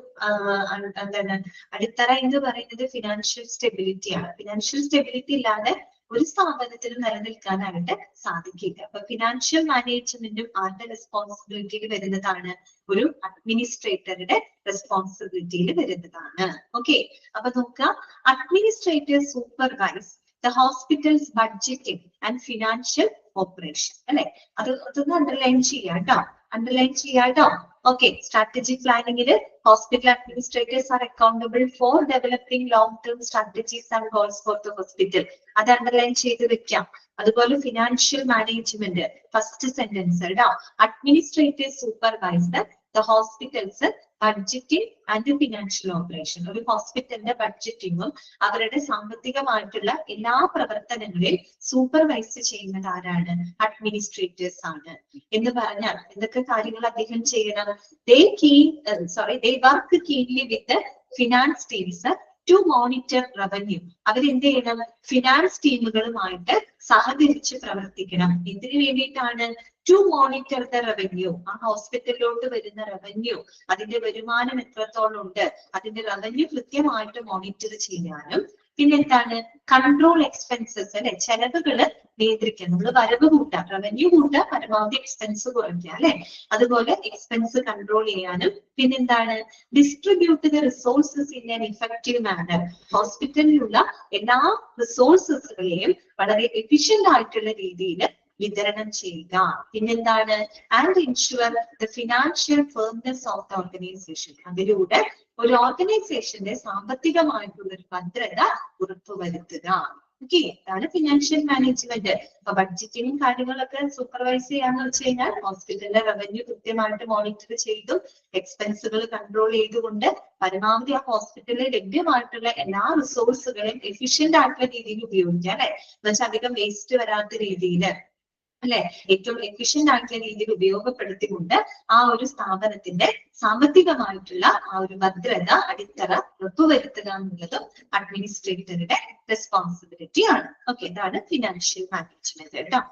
Speaker 1: എന്താണ് അടിത്തറ എന്ന് പറയുന്നത് ഫിനാൻഷ്യൽ സ്റ്റെബിലിറ്റി ആണ്. ഫിനാൻഷ്യൽ സ്റ്റെബിലിറ്റി ഇല്ലാതെ ഒരു സ്ഥാപനത്തിന് നിലനിൽക്കാനായിട്ട് സാധിക്കില്ല. അപ്പൊ ഫിനാൻഷ്യൽ മാനേജ്മെന്റും ആരുടെ റെസ്പോൺസിബിലിറ്റിയിൽ വരുന്നതാണ്? ഒരു അഡ്മിനിസ്ട്രേറ്ററുടെ റെസ്പോൺസിബിലിറ്റിയിൽ വരുന്നതാണ്. ഓക്കെ, അപ്പൊ നോക്കുക. Administrator supervise the hospital's budgeting and financial operation അല്ലെ. അതൊന്ന് അണ്ടർലൈൻ ചെയ്യാട്ടോ, അണ്ടർലൈൻ ചെയ്യാട്ടോ. ഓക്കെ, സ്ട്രാറ്റജിക് പ്ലാനിങ്ങില് hospital administrators are accountable for developing long-term strategies and goals for the hospital. അത് അണ്ടർലൈൻ ചെയ്ത് വെക്കാം. അതുപോലെ ഫിനാൻഷ്യൽ മാനേജ്മെന്റ് ഫസ്റ്റ് സെന്റൻസ് കേട്ടോ. Administrative supervisor the hospital's budgeting and financial operation. ഒരു ഹോസ്പിറ്റലിന്റെ ബഡ്ജറ്റിങ്ങും അവരുടെ സാമ്പത്തികമായിട്ടുള്ള എല്ലാ പ്രവർത്തനങ്ങളെയും സൂപ്പർവൈസ് ചെയ്യുന്നത് ആരാണ്? അഡ്മിനിസ്ട്രേറ്റേഴ്സ് ആണ്. എന്ന് പറഞ്ഞാൽ എന്തൊക്കെ കാര്യങ്ങൾ അദ്ദേഹം ചെയ്യണം? They work keenly with the finance teams to monitor revenue. അവരെന്ത് ചെയ്യണം? ഫിനാൻസ് ടീമുകളുമായിട്ട് സഹകരിച്ച് പ്രവർത്തിക്കണം. എന്തിനു വേണ്ടിയിട്ടാണ്? To monitor the revenue. ആ ഹോസ്പിറ്റലിലോട്ട് വരുന്ന റവന്യൂ, അതിന്റെ വരുമാനം എത്രത്തോളം ഉണ്ട്, അതിന്റെ റവന്യൂ കൃത്യമായിട്ട് മോണിറ്റർ ചെയ്യാനും, പിന്നെന്താണ്? കൺട്രോൾ എക്സ്പെൻസസ് അല്ലെ, ചെലവുകള് നിയന്ത്രിക്കാൻ. നമ്മൾ വരവ് കൂട്ടാം, റവന്യൂ കൂട്ടാം, പരമാവധി എക്സ്പെൻസ് കുറയ്ക്കുക അല്ലെ. അതുപോലെ എക്സ്പെൻസ് കൺട്രോൾ ചെയ്യാനും, പിന്നെന്താണ്? Distribute the resources in an effective manner. ഹോസ്പിറ്റലിലുള്ള എല്ലാ റിസോഴ്സസുകളെയും വളരെ എഫിഷ്യന്റ് ആയിട്ടുള്ള രീതിയിൽ വിതരണം ചെയ്യുക. പിന്നെന്താണ്? And ensure the financial firmness of the organisation. അതിലൂടെ ഒരു ഓർഗനൈസേഷന്റെ സാമ്പത്തികമായിട്ടുള്ള ഒരു ഭദ്രത ഉറപ്പുവരുത്തുക. ഓക്കെ, അതാണ് ഫിനാൻഷ്യൽ മാനേജ്മെന്റ്. അപ്പൊ ബഡ്ജറ്റിനും കാര്യങ്ങളൊക്കെ സൂപ്പർവൈസ് ചെയ്യാന്ന് വെച്ച് കഴിഞ്ഞാൽ ഹോസ്പിറ്റലിന്റെ റവന്യൂ കൃത്യമായിട്ട് മോണിറ്റർ ചെയ്തു എക്സ്പെൻസുകൾ കൺട്രോൾ ചെയ്തുകൊണ്ട് പരമാവധി ആ ഹോസ്പിറ്റലിൽ ലഭ്യമായിട്ടുള്ള എല്ലാ റിസോഴ്സുകളും എഫിഷ്യന്റ് ആയിട്ടുള്ള രീതിയിൽ ഉപയോഗിക്കുക, അല്ലെ, എന്നുവെച്ചാൽ അധികം വേസ്റ്റ് വരാത്ത രീതിയിൽ, അല്ലെ, ഏറ്റവും എഫിഷ്യന്റ് ആയിട്ടുള്ള രീതിയിൽ ഉപയോഗപ്പെടുത്തിക്കൊണ്ട് ആ ഒരു സ്ഥാപനത്തിന്റെ സാമ്പത്തികമായിട്ടുള്ള ആ ഒരു ഭദ്രത അടിത്തറ ഉറപ്പുവരുത്തുക എന്നുള്ളതും അഡ്മിനിസ്ട്രേറ്ററുടെ റെസ്പോൺസിബിലിറ്റി ആണ്. ഓക്കെ, ഇതാണ് ഫിനാൻഷ്യൽ മാനേജ്മെന്റ് കേട്ടോ.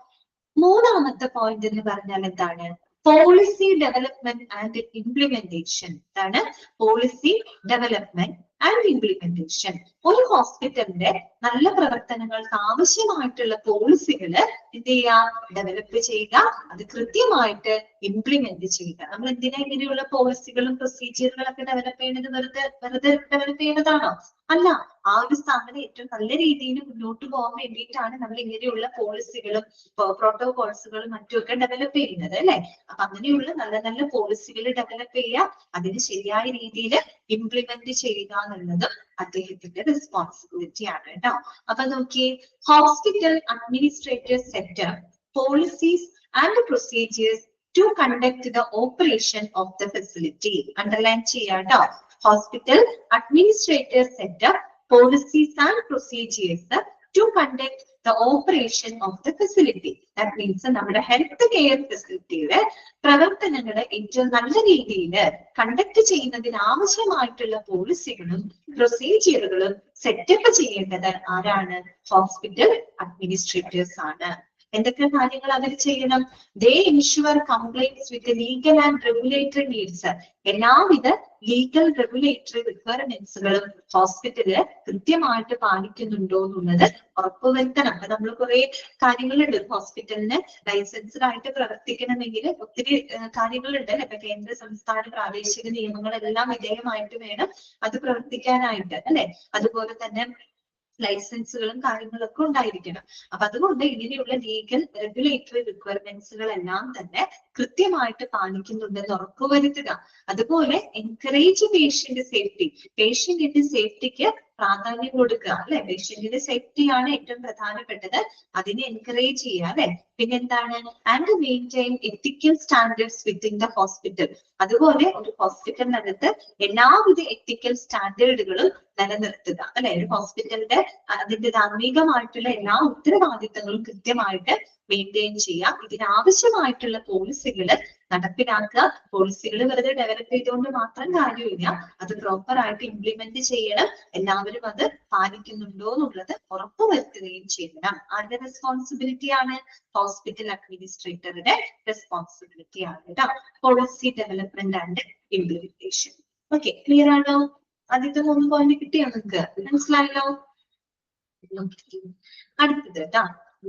Speaker 1: മൂന്നാമത്തെ പോയിന്റ് എന്ന് പറഞ്ഞാൽ എന്താണ്? Policy development and implementation. ഇതാണ് പോളിസി ഡെവലപ്മെന്റ് ആൻഡ് ഇംപ്ലിമെന്റേഷൻ. ഒരു ഹോസ്പിറ്റലിന്റെ നല്ല പ്രവർത്തനങ്ങൾക്ക് ആവശ്യമായിട്ടുള്ള പോളിസികള് എന്ത് ചെയ്യുക? ഡെവലപ്പ് ചെയ്യുക, അത് കൃത്യമായിട്ട് ഇംപ്ലിമെന്റ് ചെയ്യുക. നമ്മൾ എന്തിനാ ഇങ്ങനെയുള്ള പോളിസികളും പ്രൊസീജിയറുകളൊക്കെ ഡെവലപ്പ് ചെയ്യുന്നത്? വെറുതെ ഡെവലപ്പ് ചെയ്യുന്നതാണോ? അല്ല, ആ ഒരു സ്ഥാപനം ഏറ്റവും നല്ല രീതിയിൽ മുന്നോട്ട് പോകാൻ വേണ്ടിയിട്ടാണ് നമ്മൾ ഇങ്ങനെയുള്ള പോളിസികളും പ്രോട്ടോകോൾസുകളും മറ്റുമൊക്കെ ഡെവലപ്പ് ചെയ്യുന്നത്, അല്ലെ. അപ്പൊ അങ്ങനെയുള്ള നല്ല നല്ല പോളിസികൾ ഡെവലപ്പ് ചെയ്യുക, അതിന് ശരിയായ രീതിയിൽ ഇംപ്ലിമെന്റ് ചെയ്യുക എന്നുള്ളതും അദ്ദേഹത്തിന്റെ റെസ്പോൺസിബിലിറ്റി ആണ് കേട്ടോ. അപ്പൊ നോക്കിയേ, hospital administrative sector policies and procedures to conduct the operation of the facility. Underline ചെയ്യാം കേട്ടോ. Hospital administrative sector policies and procedures to conduct the operation of the facility. That means നമ്മുടെ ഹെൽത്ത് കെയർ ഫെസിലിറ്റിയുടെ പ്രവർത്തനങ്ങളെ ഏറ്റവും നല്ല രീതിയിൽ conduct ചെയ്യുന്നതിന് ആവശ്യമായിട്ടുള്ള പോളിസികളും പ്രൊസീജിയറുകളും സെറ്റപ്പ് ചെയ്യേണ്ടത് ആരാണ്? ഹോസ്പിറ്റൽ അഡ്മിനിസ്ട്രേറ്റേഴ്സ് ആണ്. എന്തൊക്കെ കാര്യങ്ങൾ അവർ ചെയ്യണം? They ensure compliance with legal and regulatory needs. എല്ലാവിധ ലീഗൽ റെഗുലേറ്ററി റിക്വയർമെന്റ്സുകളും ഹോസ്പിറ്റല് കൃത്യമായിട്ട് പാലിക്കുന്നുണ്ടോ എന്നുള്ളത് ഉറപ്പുവരുത്തണം. അപ്പൊ നമ്മൾ കുറെ കാര്യങ്ങളുണ്ട്. ഹോസ്പിറ്റലിന് ലൈസൻസ്ഡ് ആയിട്ട് പ്രവർത്തിക്കണമെങ്കിൽ ഒത്തിരി കാര്യങ്ങളുണ്ട്. ഇപ്പൊ കേന്ദ്ര സംസ്ഥാന പ്രാദേശിക നിയമങ്ങളെല്ലാം വിധേയമായിട്ട് വേണം അത് പ്രവർത്തിക്കാനായിട്ട്, അല്ലെ. അതുപോലെ തന്നെ ലൈസൻസുകളും കാര്യങ്ങളൊക്കെ ഉണ്ടായിരിക്കണം. അപ്പൊ അതുകൊണ്ട് ഇങ്ങനെയുള്ള ലീഗൽ റെഗുലേറ്ററി റിക്വയർമെന്റ്സുകളെല്ലാം തന്നെ കൃത്യമായിട്ട് പാലിക്കുന്നുണ്ടെന്ന് ഉറപ്പുവരുത്തുക. അതുപോലെ എൻകറേജ് പേഷ്യന്റ് സേഫ്റ്റി. പേഷ്യന്റിന്റെ സേഫ്റ്റിക്ക് പ്രാധാന്യം കൊടുക്കുക, അല്ലെ. പേഷ്യന്റിന്റെ സേഫ്റ്റിയാണ് ഏറ്റവും പ്രധാനപ്പെട്ടത്, അതിനെ എൻകറേജ് ചെയ്യുക, അല്ലെ. പിന്നെന്താണ്? And maintain ethical standards within the hospital. അതുപോലെ ഒരു ഹോസ്പിറ്റലിനകത്ത് എല്ലാവിധ എത്തിക്കൽ സ്റ്റാൻഡേർഡുകളും നിലനിർത്തുക, അല്ലെ. ഒരു ഹോസ്പിറ്റലിന്റെ അതിന്റെ ധാർമ്മികമായിട്ടുള്ള എല്ലാ ഉത്തരവാദിത്തങ്ങളും കൃത്യമായിട്ട് മെയിൻറ്റെയിൻ ചെയ്യാം. ഇതിനാവശ്യമായിട്ടുള്ള പോളിസികൾ നടപ്പിലാക്കുക. പോളിസികൾ വെറുതെ ഡെവലപ്പ് ചെയ്തുകൊണ്ട് മാത്രം കാര്യമില്ല, അത് പ്രോപ്പർ ആയിട്ട് ഇംപ്ലിമെന്റ് ചെയ്യണം. എല്ലാവരും അത് പാലിക്കുന്നുണ്ടോ എന്നുള്ളത് ഉറപ്പുവരുത്തുകയും ചെയ്യണം. ആരുടെ റെസ്പോൺസിബിലിറ്റി ആണ്? ഹോസ്പിറ്റൽ അഡ്മിനിസ്ട്രേറ്ററുടെ റെസ്പോൺസിബിലിറ്റി ആണ് കേട്ടോ. Policy development and implementation. Okay, clear ആണോ? ആദ്യത്തെ 3 പോയിന്റ് കിട്ടിയോ നിങ്ങൾക്ക്? മനസ്സിലായല്ലോ? അടുത്തത് കേട്ടോ,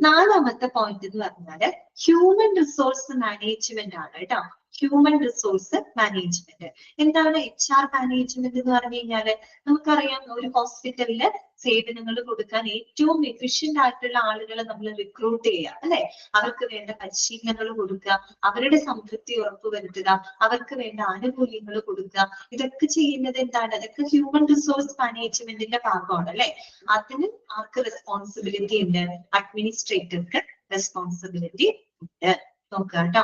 Speaker 1: 4ാമത്തെ പോയിന്റ് എന്ന് പറഞ്ഞാല് ഹ്യൂമൻ റിസോഴ്സ് മാനേജ്മെന്റ് ആണ് കേട്ടോ. ഹ്യൂമൻ റിസോഴ്സ് മാനേജ്മെന്റ് എന്താണ്? HR മാനേജ്മെന്റ് എന്ന് പറഞ്ഞു കഴിഞ്ഞാല് നമുക്കറിയാം, ഒരു ഹോസ്പിറ്റലില് സേവനങ്ങൾ കൊടുക്കാൻ ഏറ്റവും എഫിഷ്യന്റ് ആയിട്ടുള്ള ആളുകളെ നമ്മൾ റിക്രൂട്ട് ചെയ്യുക, അല്ലെ. അവർക്ക് വേണ്ട പരിശീലനങ്ങൾ കൊടുക്കുക, അവരുടെ സംതൃപ്തി ഉറപ്പുവരുത്തുക, അവർക്ക് വേണ്ട ആനുകൂല്യങ്ങൾ കൊടുക്കുക. ഇതൊക്കെ ചെയ്യുന്നത് എന്താണ്? അതൊക്കെ ഹ്യൂമൻ റിസോഴ്സ് മാനേജ്മെന്റിന്റെ ഭാഗമാണ്, അല്ലെ. അതിന് ആർക്ക് റെസ്പോൺസിബിലിറ്റി ഉണ്ട്? അഡ്മിനിസ്ട്രേറ്റർക്ക് റെസ്പോൺസിബിലിറ്റി ഉണ്ട്. നോക്കുക കേട്ടോ.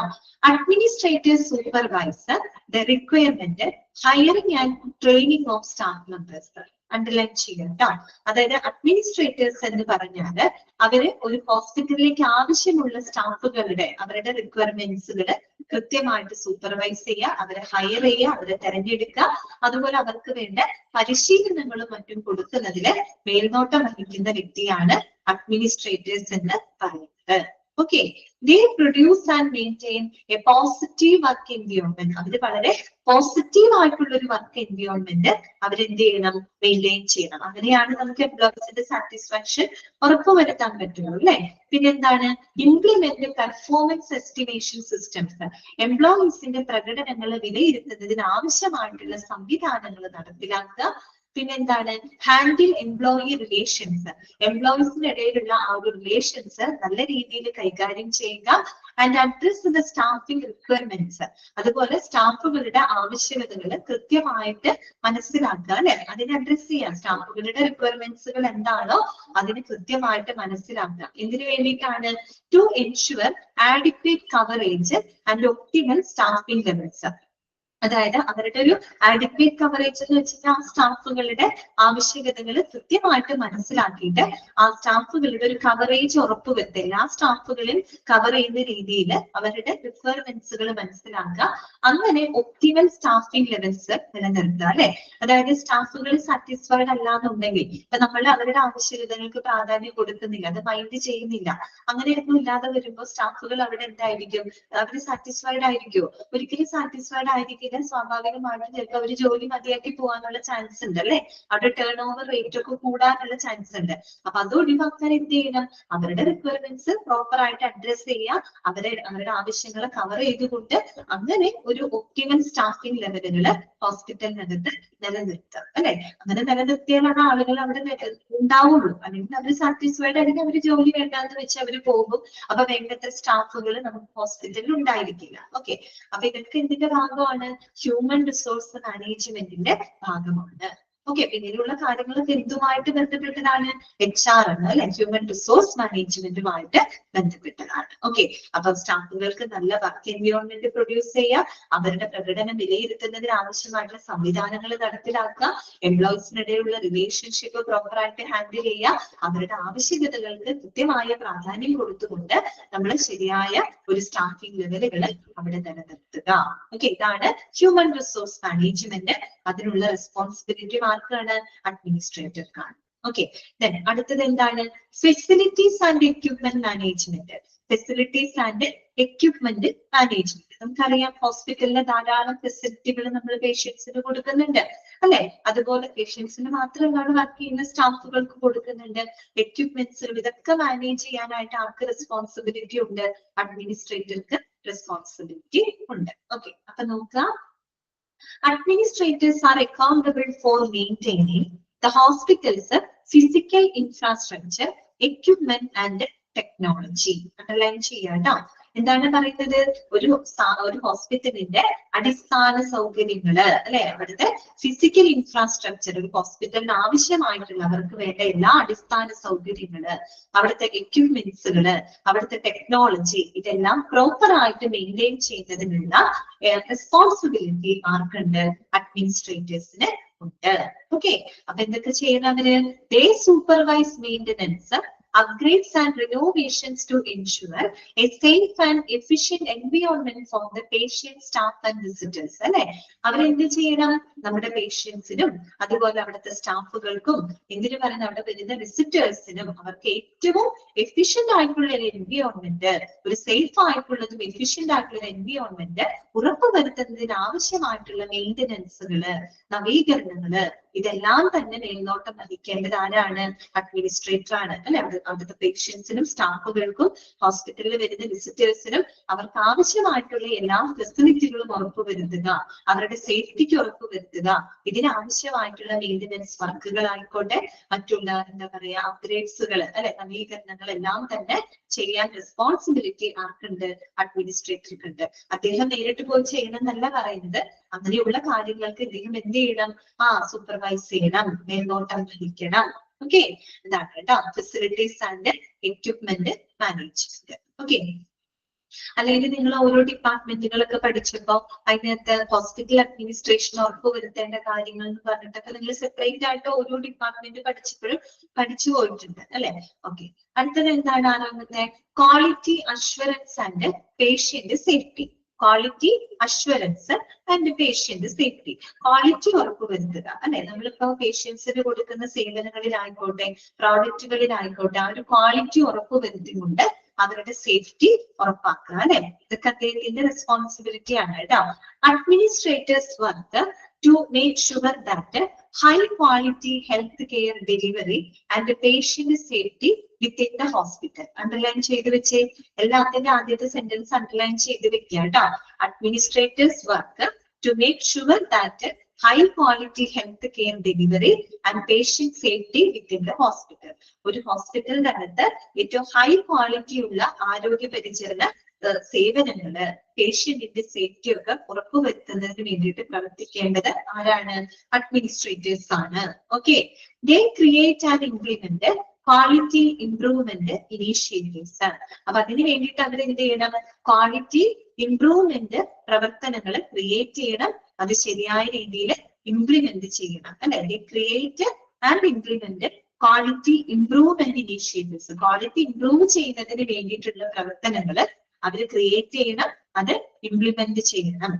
Speaker 1: Administrative supervisor the requirement, hiring and training of staff members. Underline ചെയ്യാം കേട്ടോ. അതായത് അഡ്മിനിസ്ട്രേറ്റേഴ്സ് എന്ന് പറഞ്ഞാല് അവര് ഒരു ഹോസ്പിറ്റലിലേക്ക് ആവശ്യമുള്ള സ്റ്റാഫുകളുടെ അവരുടെ റിക്വയർമെന്റ്സുകൾ കൃത്യമായിട്ട് സൂപ്പർവൈസ് ചെയ്യുക, അവരെ ഹയർ ചെയ്യുക, അവരെ തെരഞ്ഞെടുക്കുക, അതുപോലെ അവർക്ക് വേണ്ട പരിശീലനങ്ങളും മറ്റും കൊടുക്കുന്നതില് മേൽനോട്ടം വഹിക്കുന്ന വ്യക്തിയാണ് അഡ്മിനിസ്ട്രേറ്റേഴ്സ് എന്ന് പറയുന്നത്. Okay, they produce and maintain a positive work environment. അവര് വളരെ പോസിറ്റീവ് ആയിട്ടുള്ള ഒരു വർക്ക് എൻവയോൺമെന്റ് അവരെന്ത് ചെയ്യണം? മെയിൻറ്റെയിൻ ചെയ്യണം. അങ്ങനെയാണ് നമുക്ക് എംപ്ലോയീസിന്റെ സാറ്റിസ്ഫാക്ഷൻ ഉറപ്പുവരുത്താൻ പറ്റുള്ളൂ, അല്ലെ. പിന്നെന്താണ്? Implement performance estimation systems. എംപ്ലോയീസിന്റെ പ്രകടനങ്ങൾ വിലയിരുത്തുന്നതിന് ആവശ്യമായിട്ടുള്ള സംവിധാനങ്ങൾ നടപ്പിലാക്കുക. പിന്നെന്താണ് ഹാൻഡിൽ എംപ്ലോയി റിലേഷൻസ്, എംപ്ലോയീസിന് ഇടയിലുള്ള ആ ഒരു റിലേഷൻസ് നല്ല രീതിയിൽ കൈകാര്യം ചെയ്യുക. And address the staffing requirements, അതുപോലെ സ്റ്റാഫുകളുടെ ആവശ്യകതകൾ കൃത്യമായിട്ട് മനസ്സിലാക്കുക അല്ലെ, അതിനെ അഡ്രസ് ചെയ്യാം. സ്റ്റാഫുകളുടെ റിക്വയർമെന്റ്സുകൾ എന്താണോ അതിന് കൃത്യമായിട്ട് മനസ്സിലാക്കുക. എന്തിനു വേണ്ടിയിട്ടാണ്? To ensure adequate coverage and optimal staffing levels. അതായത് അവരുടെ ഒരു ആഡിക്വേറ്റ് കവറേജ് എന്ന് വെച്ചാൽ ആ സ്റ്റാഫുകളുടെ ആവശ്യകതകൾ കൃത്യമായിട്ട് മനസ്സിലാക്കിയിട്ട് ആ സ്റ്റാഫുകളുടെ ഒരു കവറേജ് ഉറപ്പുവരുത്തുക. എല്ലാ സ്റ്റാഫുകളും കവർ ചെയ്യുന്ന രീതിയിൽ അവരുടെ റിക്വയർമെന്റ്സുകൾ മനസ്സിലാക്കുക. അങ്ങനെ ഒപ്റ്റിമൽ സ്റ്റാഫിംഗ് ലെവൽസ് നിലനിർത്തുക അല്ലെ. അതായത് സ്റ്റാഫുകൾ സാറ്റിസ്ഫൈഡ് അല്ലാന്നുണ്ടെങ്കിൽ ഇപ്പൊ നമ്മൾ അവരുടെ ആവശ്യകതകൾക്ക് പ്രാധാന്യം കൊടുക്കുന്നില്ല, അത് മൈൻഡ് ചെയ്യുന്നില്ല, അങ്ങനെയൊന്നും ഇല്ലാതെ വരുമ്പോൾ സ്റ്റാഫുകൾ അവിടെ എന്തായിരിക്കും? അവർ സാറ്റിസ്ഫൈഡ് ആയിരിക്കുമോ? ഒരിക്കലും സാറ്റിസ്ഫൈഡ് ആയിരിക്കില്ല. സ്വാഭാവികമായിട്ടും ചിലപ്പോൾ അവർ ജോലി മതിയാക്കി പോകാനുള്ള ചാൻസ് ഉണ്ട് അല്ലെ, അവിടെ ടേൺ ഓവർ റേറ്റ് ഒക്കെ കൂടാനുള്ള ചാൻസ് ഉണ്ട്. അപ്പൊ അത് ഒഴിവാക്കാൻ എന്ത് ചെയ്യണം? അവരുടെ റിക്വയർമെന്റ്സ് പ്രോപ്പർ ആയിട്ട് അഡ്രസ് ചെയ്യുക, അവരുടെ ആവശ്യങ്ങളെ കവർ ചെയ്തുകൊണ്ട് അങ്ങനെ ഒരു ഒപ്റ്റിമൽ സ്റ്റാഫിംഗ് ലെവലുകള് ഹോസ്പിറ്റലിനകത്ത് നിലനിർത്തുക അല്ലെ. അങ്ങനെ നിലനിർത്തിയാലാണ് ആളുകൾ അവിടെ ഉണ്ടാവുള്ളൂ. അല്ലെങ്കിൽ അവർ സാറ്റിസ്ഫൈഡ് അല്ലെങ്കിൽ അവർ ജോലി വേണ്ടാന്ന് വെച്ച് അവർ പോകും. അപ്പൊ വേണ്ടത്ര സ്റ്റാഫുകൾ നമുക്ക് ഹോസ്പിറ്റലിൽ ഉണ്ടായിരിക്കില്ല. ഓക്കെ, അപ്പൊ ഇതൊക്കെ എന്തിന്റെ ഭാഗമാണ്? ഹ്യൂമൻ റിസോഴ്സ് മാനേജ്മെന്റിന്റെ ഭാഗമാണ്. ഓക്കെ, പിന്നീടുള്ള കാര്യങ്ങളൊക്കെ എന്തുമായിട്ട് ബന്ധപ്പെട്ടതാണ്? HR ആണ് അല്ലെ, ഹ്യൂമൻ റിസോഴ്സ് മാനേജ്മെന്റുമായിട്ട് ബന്ധപ്പെട്ടതാണ്. ഓക്കെ, അപ്പൊ സ്റ്റാഫുകൾക്ക് നല്ല വർക്ക് എൻവയോൺമെന്റ് പ്രൊഡ്യൂസ് ചെയ്യുക, അവരുടെ പ്രകടനം വിലയിരുത്തുന്നതിന് ആവശ്യമായിട്ടുള്ള സംവിധാനങ്ങൾ നടപ്പിലാക്കുക, എംപ്ലോയീസിനിടയിലുള്ള റിലേഷൻഷിപ്പ് പ്രോപ്പറായിട്ട് ഹാൻഡിൽ ചെയ്യുക, അവരുടെ ആവശ്യകതകൾക്ക് കൃത്യമായ പ്രാധാന്യം കൊടുത്തുകൊണ്ട് നമ്മൾ ശരിയായ ഒരു സ്റ്റാഫിംഗ് ലെവലുകൾ അവിടെ നിലനിർത്തുക. ഓക്കെ, ഇതാണ് ഹ്യൂമൻ റിസോഴ്സ് മാനേജ്മെന്റ്. അതിനുള്ള റെസ്പോൺസിബിലിറ്റി ആർക്കാണ്? അഡ്മിനിസ്ട്രേറ്റർക്കാണ്. ഓക്കെ, അടുത്തത് എന്താണ്? Facilities and equipment management. Facilities and equipment management, നമുക്കറിയാം ഹോസ്പിറ്റലിലെ ധാരാളം ഫെസിലിറ്റികൾ നമ്മൾ പേഷ്യൻസിന് കൊടുക്കുന്നുണ്ട് അല്ലെ. അതുപോലെ പേഷ്യൻസിന് മാത്രമല്ല വർക്ക് ചെയ്യുന്ന സ്റ്റാഫുകൾക്ക് കൊടുക്കുന്നുണ്ട്. എക്യുപ്മെന്റ്സുകൾ ഇതൊക്കെ മാനേജ് ചെയ്യാനായിട്ട് ആർക്ക് റെസ്പോൺസിബിലിറ്റി ഉണ്ട്? അഡ്മിനിസ്ട്രേറ്റർക്ക് റെസ്പോൺസിബിലിറ്റി ഉണ്ട്. ഓക്കെ, അപ്പൊ നോക്കാം. Administrators are accountable for maintaining the hospital's physical infrastructure, equipment and technology. Underline ചെയ്യാട്ടോ. എന്താണ് പറയുന്നത്? ഒരു ഹോസ്പിറ്റലിന്റെ അടിസ്ഥാന സൗകര്യങ്ങള് അല്ലെ, അവിടുത്തെ ഫിസിക്കൽ ഇൻഫ്രാസ്ട്രക്ചർ, ഒരു ഹോസ്പിറ്റലിന് ആവശ്യമായിട്ടുള്ള അവർക്ക് വേണ്ട എല്ലാ അടിസ്ഥാന സൗകര്യങ്ങള്, അവിടുത്തെ എക്യുപ്മെന്റ്സുകള്, അവിടുത്തെ ടെക്നോളജി, ഇതെല്ലാം പ്രോപ്പർ ആയിട്ട് മെയിൻറ്റെയിൻ ചെയ്യുന്നതിനുള്ള റെസ്പോൺസിബിലിറ്റി ആർക്കുണ്ട്? അഡ്മിനിസ്ട്രേറ്റേഴ്സിന് ഉണ്ട്. ഓക്കെ, അപ്പൊ എന്തൊക്കെ ചെയ്യണം അവര്? They supervise maintenance, upgrades and renovations to ensure a safe and efficient environment for the patient, staff and visitors. അല്ലെ, അവരെന്ത് ചെയ്യണം? നമ്മുടെ പേഷ്യൻസിനും അതുപോലെ അവിടുത്തെ സ്റ്റാഫുകൾക്കും എന്തിനു പറയുന്നത് അവിടെ വരുന്ന വിസിറ്റേഴ്സിനും അവർക്ക് ഏറ്റവും എഫിഷ്യന്റ് ആയിട്ടുള്ള ഒരു എൻവിയോൺമെന്റ്, ഒരു സേഫ് ആയിട്ടുള്ളതും എഫിഷ്യന്റ് ആയിട്ടുള്ള ഒരു എൻവിയോൺമെന്റ് ഉറപ്പുവരുത്തുന്നതിന് ആവശ്യമായിട്ടുള്ള മെയിന്റനൻസുകള്, നവീകരണങ്ങള്, ഇതെല്ലാം തന്നെ മേൽനോട്ടം വഹിക്കേണ്ടത് ആരാണ്? അഡ്മിനിസ്ട്രേറ്റർ ആണ് അല്ലെ. അവിടുത്തെ പേഷ്യൻസിനും സ്റ്റാഫുകൾക്കും ഹോസ്പിറ്റലിൽ വരുന്ന വിസിറ്റേഴ്സിനും അവർക്ക് ആവശ്യമായിട്ടുള്ള എല്ലാ ഫെസിലിറ്റികളും ഉറപ്പുവരുത്തുക, അവരുടെ സേഫ്റ്റിക്ക് ഉറപ്പുവരുത്തുക, ഇതിനാവശ്യമായിട്ടുള്ള മെയിന്റനൻസ് വർക്കുകൾ ആയിക്കോട്ടെ, മറ്റുള്ള എന്താ പറയാ അപ്ഗ്രേഡ്സുകൾ അല്ലെ, നവീകരണങ്ങൾ എല്ലാം തന്നെ ചെയ്യാൻ റെസ്പോൺസിബിലിറ്റി ആർക്കുണ്ട്? അഡ്മിനിസ്ട്രേറ്റർക്കുണ്ട്. അദ്ദേഹം നേരിട്ട് പോയി ചെയ്യണം എന്നല്ല പറയുന്നത്, അങ്ങനെയുള്ള കാര്യങ്ങൾക്ക് അദ്ദേഹം എന്ത് ചെയ്യണം? സൂപ്പർവൈസ് ചെയ്യണം, മേൽനോട്ടം വഹിക്കണം. ഓക്കെ, ഇതാണ് കേട്ടോ facilities and equipment management. Okay, അല്ലെങ്കിൽ നിങ്ങൾ ഓരോ ഡിപ്പാർട്ട്മെന്റുകളൊക്കെ പഠിച്ചപ്പോ അതിനകത്ത് ഹോസ്പിറ്റൽ അഡ്മിനിസ്ട്രേഷൻ ഉറപ്പുവരുത്തേണ്ട കാര്യങ്ങൾ എന്ന് പറഞ്ഞിട്ടൊക്കെ നിങ്ങൾ സെപ്പറേറ്റ് ആയിട്ട് ഓരോ ഡിപ്പാർട്ട്മെന്റ് പഠിച്ചപ്പോഴും പഠിച്ചു പോയിട്ടുണ്ട് അല്ലെ. ഓക്കെ, അടുത്തത് എന്താണ്? ആറാമത്തെ quality assurance and patient safety. Quality assurance and patient safety. Quality ഉറപ്പുവരുത്തുക അല്ലെ, നമ്മളിപ്പോ പേഷ്യൻസിന് കൊടുക്കുന്ന സേവനങ്ങളിലായിക്കോട്ടെ പ്രോഡക്റ്റുകളിലായിക്കോട്ടെ ആ ഒരു ക്വാളിറ്റി ഉറപ്പുവരുത്തിക്കൊണ്ട് അവരുടെ സേഫ്റ്റി ഉറപ്പാക്കുക അല്ലെ. ഇതൊക്കെ അദ്ദേഹത്തിന്റെ റെസ്പോൺസിബിലിറ്റി ആണ് കേട്ടോ. Administrators work to make sure that high quality health care delivery and patient safety within the hospital. Underline ചെയ്ത് വെച്ചേ, എല്ലാത്തിന്റെ ആദ്യത്തെ സെന്റൻസ് അണ്ടർലൈൻ ചെയ്ത് വെക്കുക കേട്ടോ. Administrators work to make sure that high quality health care delivery and patient safety within the hospital. ഒരു ഹോസ്പിറ്റലിന്റെ അകത്ത് ഏറ്റവും ഹൈ ക്വാളിറ്റി ഉള്ള ആരോഗ്യ പരിചരണ സേവനങ്ങള്, പേഷ്യന്റിന്റെ സേഫ്റ്റി ഒക്കെ ഉറപ്പുവരുത്തുന്നതിന് വേണ്ടിയിട്ട് പ്രവർത്തിക്കേണ്ടത് ആരാണ്? അഡ്മിനിസ്ട്രേറ്റേഴ്സ് ആണ്. Okay, they create and implement quality improvement initiatives. അപ്പൊ അതിന് വേണ്ടിയിട്ട് അവർ എന്ത് ചെയ്യണം? ക്വാളിറ്റി ഇംപ്രൂവ്മെന്റ് പ്രവർത്തനങ്ങൾ ക്രിയേറ്റ് ചെയ്യണം, അത് ശരിയായ രീതിയിൽ ഇംപ്ലിമെന്റ് ചെയ്യണം, അല്ലെ? They create and implement quality improvement initiatives. Quality improve ചെയ്യുന്നതിന് വേണ്ടിയിട്ടുള്ള പ്രവർത്തനങ്ങൾ അവർ ക്രിയേറ്റ് ചെയ്യണം, അത് ഇംപ്ലിമെന്റ് ചെയ്യണം.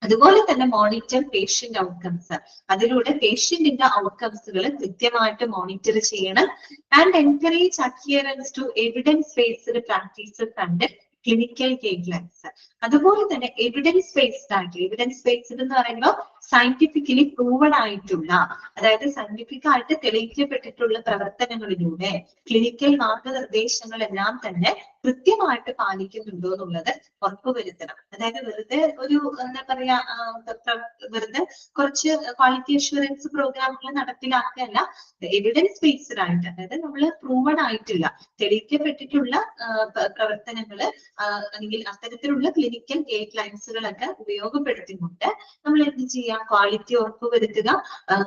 Speaker 1: അതുപോലെ തന്നെ മോണിറ്റർ പേഷ്യന്റ് ഔട്ട്കംസ്. അതിലൂടെ പേഷ്യന്റിന്റെ ഔട്ട്കംസുകൾ കൃത്യമായിട്ട് മോണിറ്റർ ചെയ്യണം. And encourage adherence to evidence based practices and clinical guidelines. അതുപോലെ തന്നെ എവിഡൻസ് ബേസ്ഡ് ആയിട്ട്, എവിഡൻസ് ബേസ്ഡ് എന്ന് പറയുമ്പോൾ സയന്റിഫിക്കലി പ്രൂവൺ ആയിട്ടുള്ള, അതായത് സയന്റിഫിക് ആയിട്ട് തെളിയിക്കപ്പെട്ടിട്ടുള്ള പ്രവർത്തനങ്ങളിലൂടെ ക്ലിനിക്കൽ മാർഗനിർദ്ദേശങ്ങളെല്ലാം തന്നെ കൃത്യമായിട്ട് പാലിക്കുന്നുണ്ടോ എന്നുള്ളത് ഉറപ്പുവരുത്തണം. അതായത് വെറുതെ ഒരു എന്താ പറയാ, വെറുതെ കുറച്ച് ക്വാളിറ്റി അഷ്വറൻസ് പ്രോഗ്രാമുകൾ നടപ്പിലാക്കുകയല്ല, എവിഡൻസ് ബേസ്ഡ് ആയിട്ട്, അതായത് നമ്മൾ പ്രൂവൺ ആയിട്ടുള്ള തെളിയിക്കപ്പെട്ടിട്ടുള്ള പ്രവർത്തനങ്ങള് അല്ലെങ്കിൽ അത്തരത്തിലുള്ള ക്ലിനിക്കൽ ഗൈഡ് ലൈൻസുകളൊക്കെ ഉപയോഗപ്പെടുത്തിക്കൊണ്ട് നമ്മൾ എന്ത് ചെയ്യാം? ക്വാളിറ്റി ഉറപ്പുവരുത്തുക.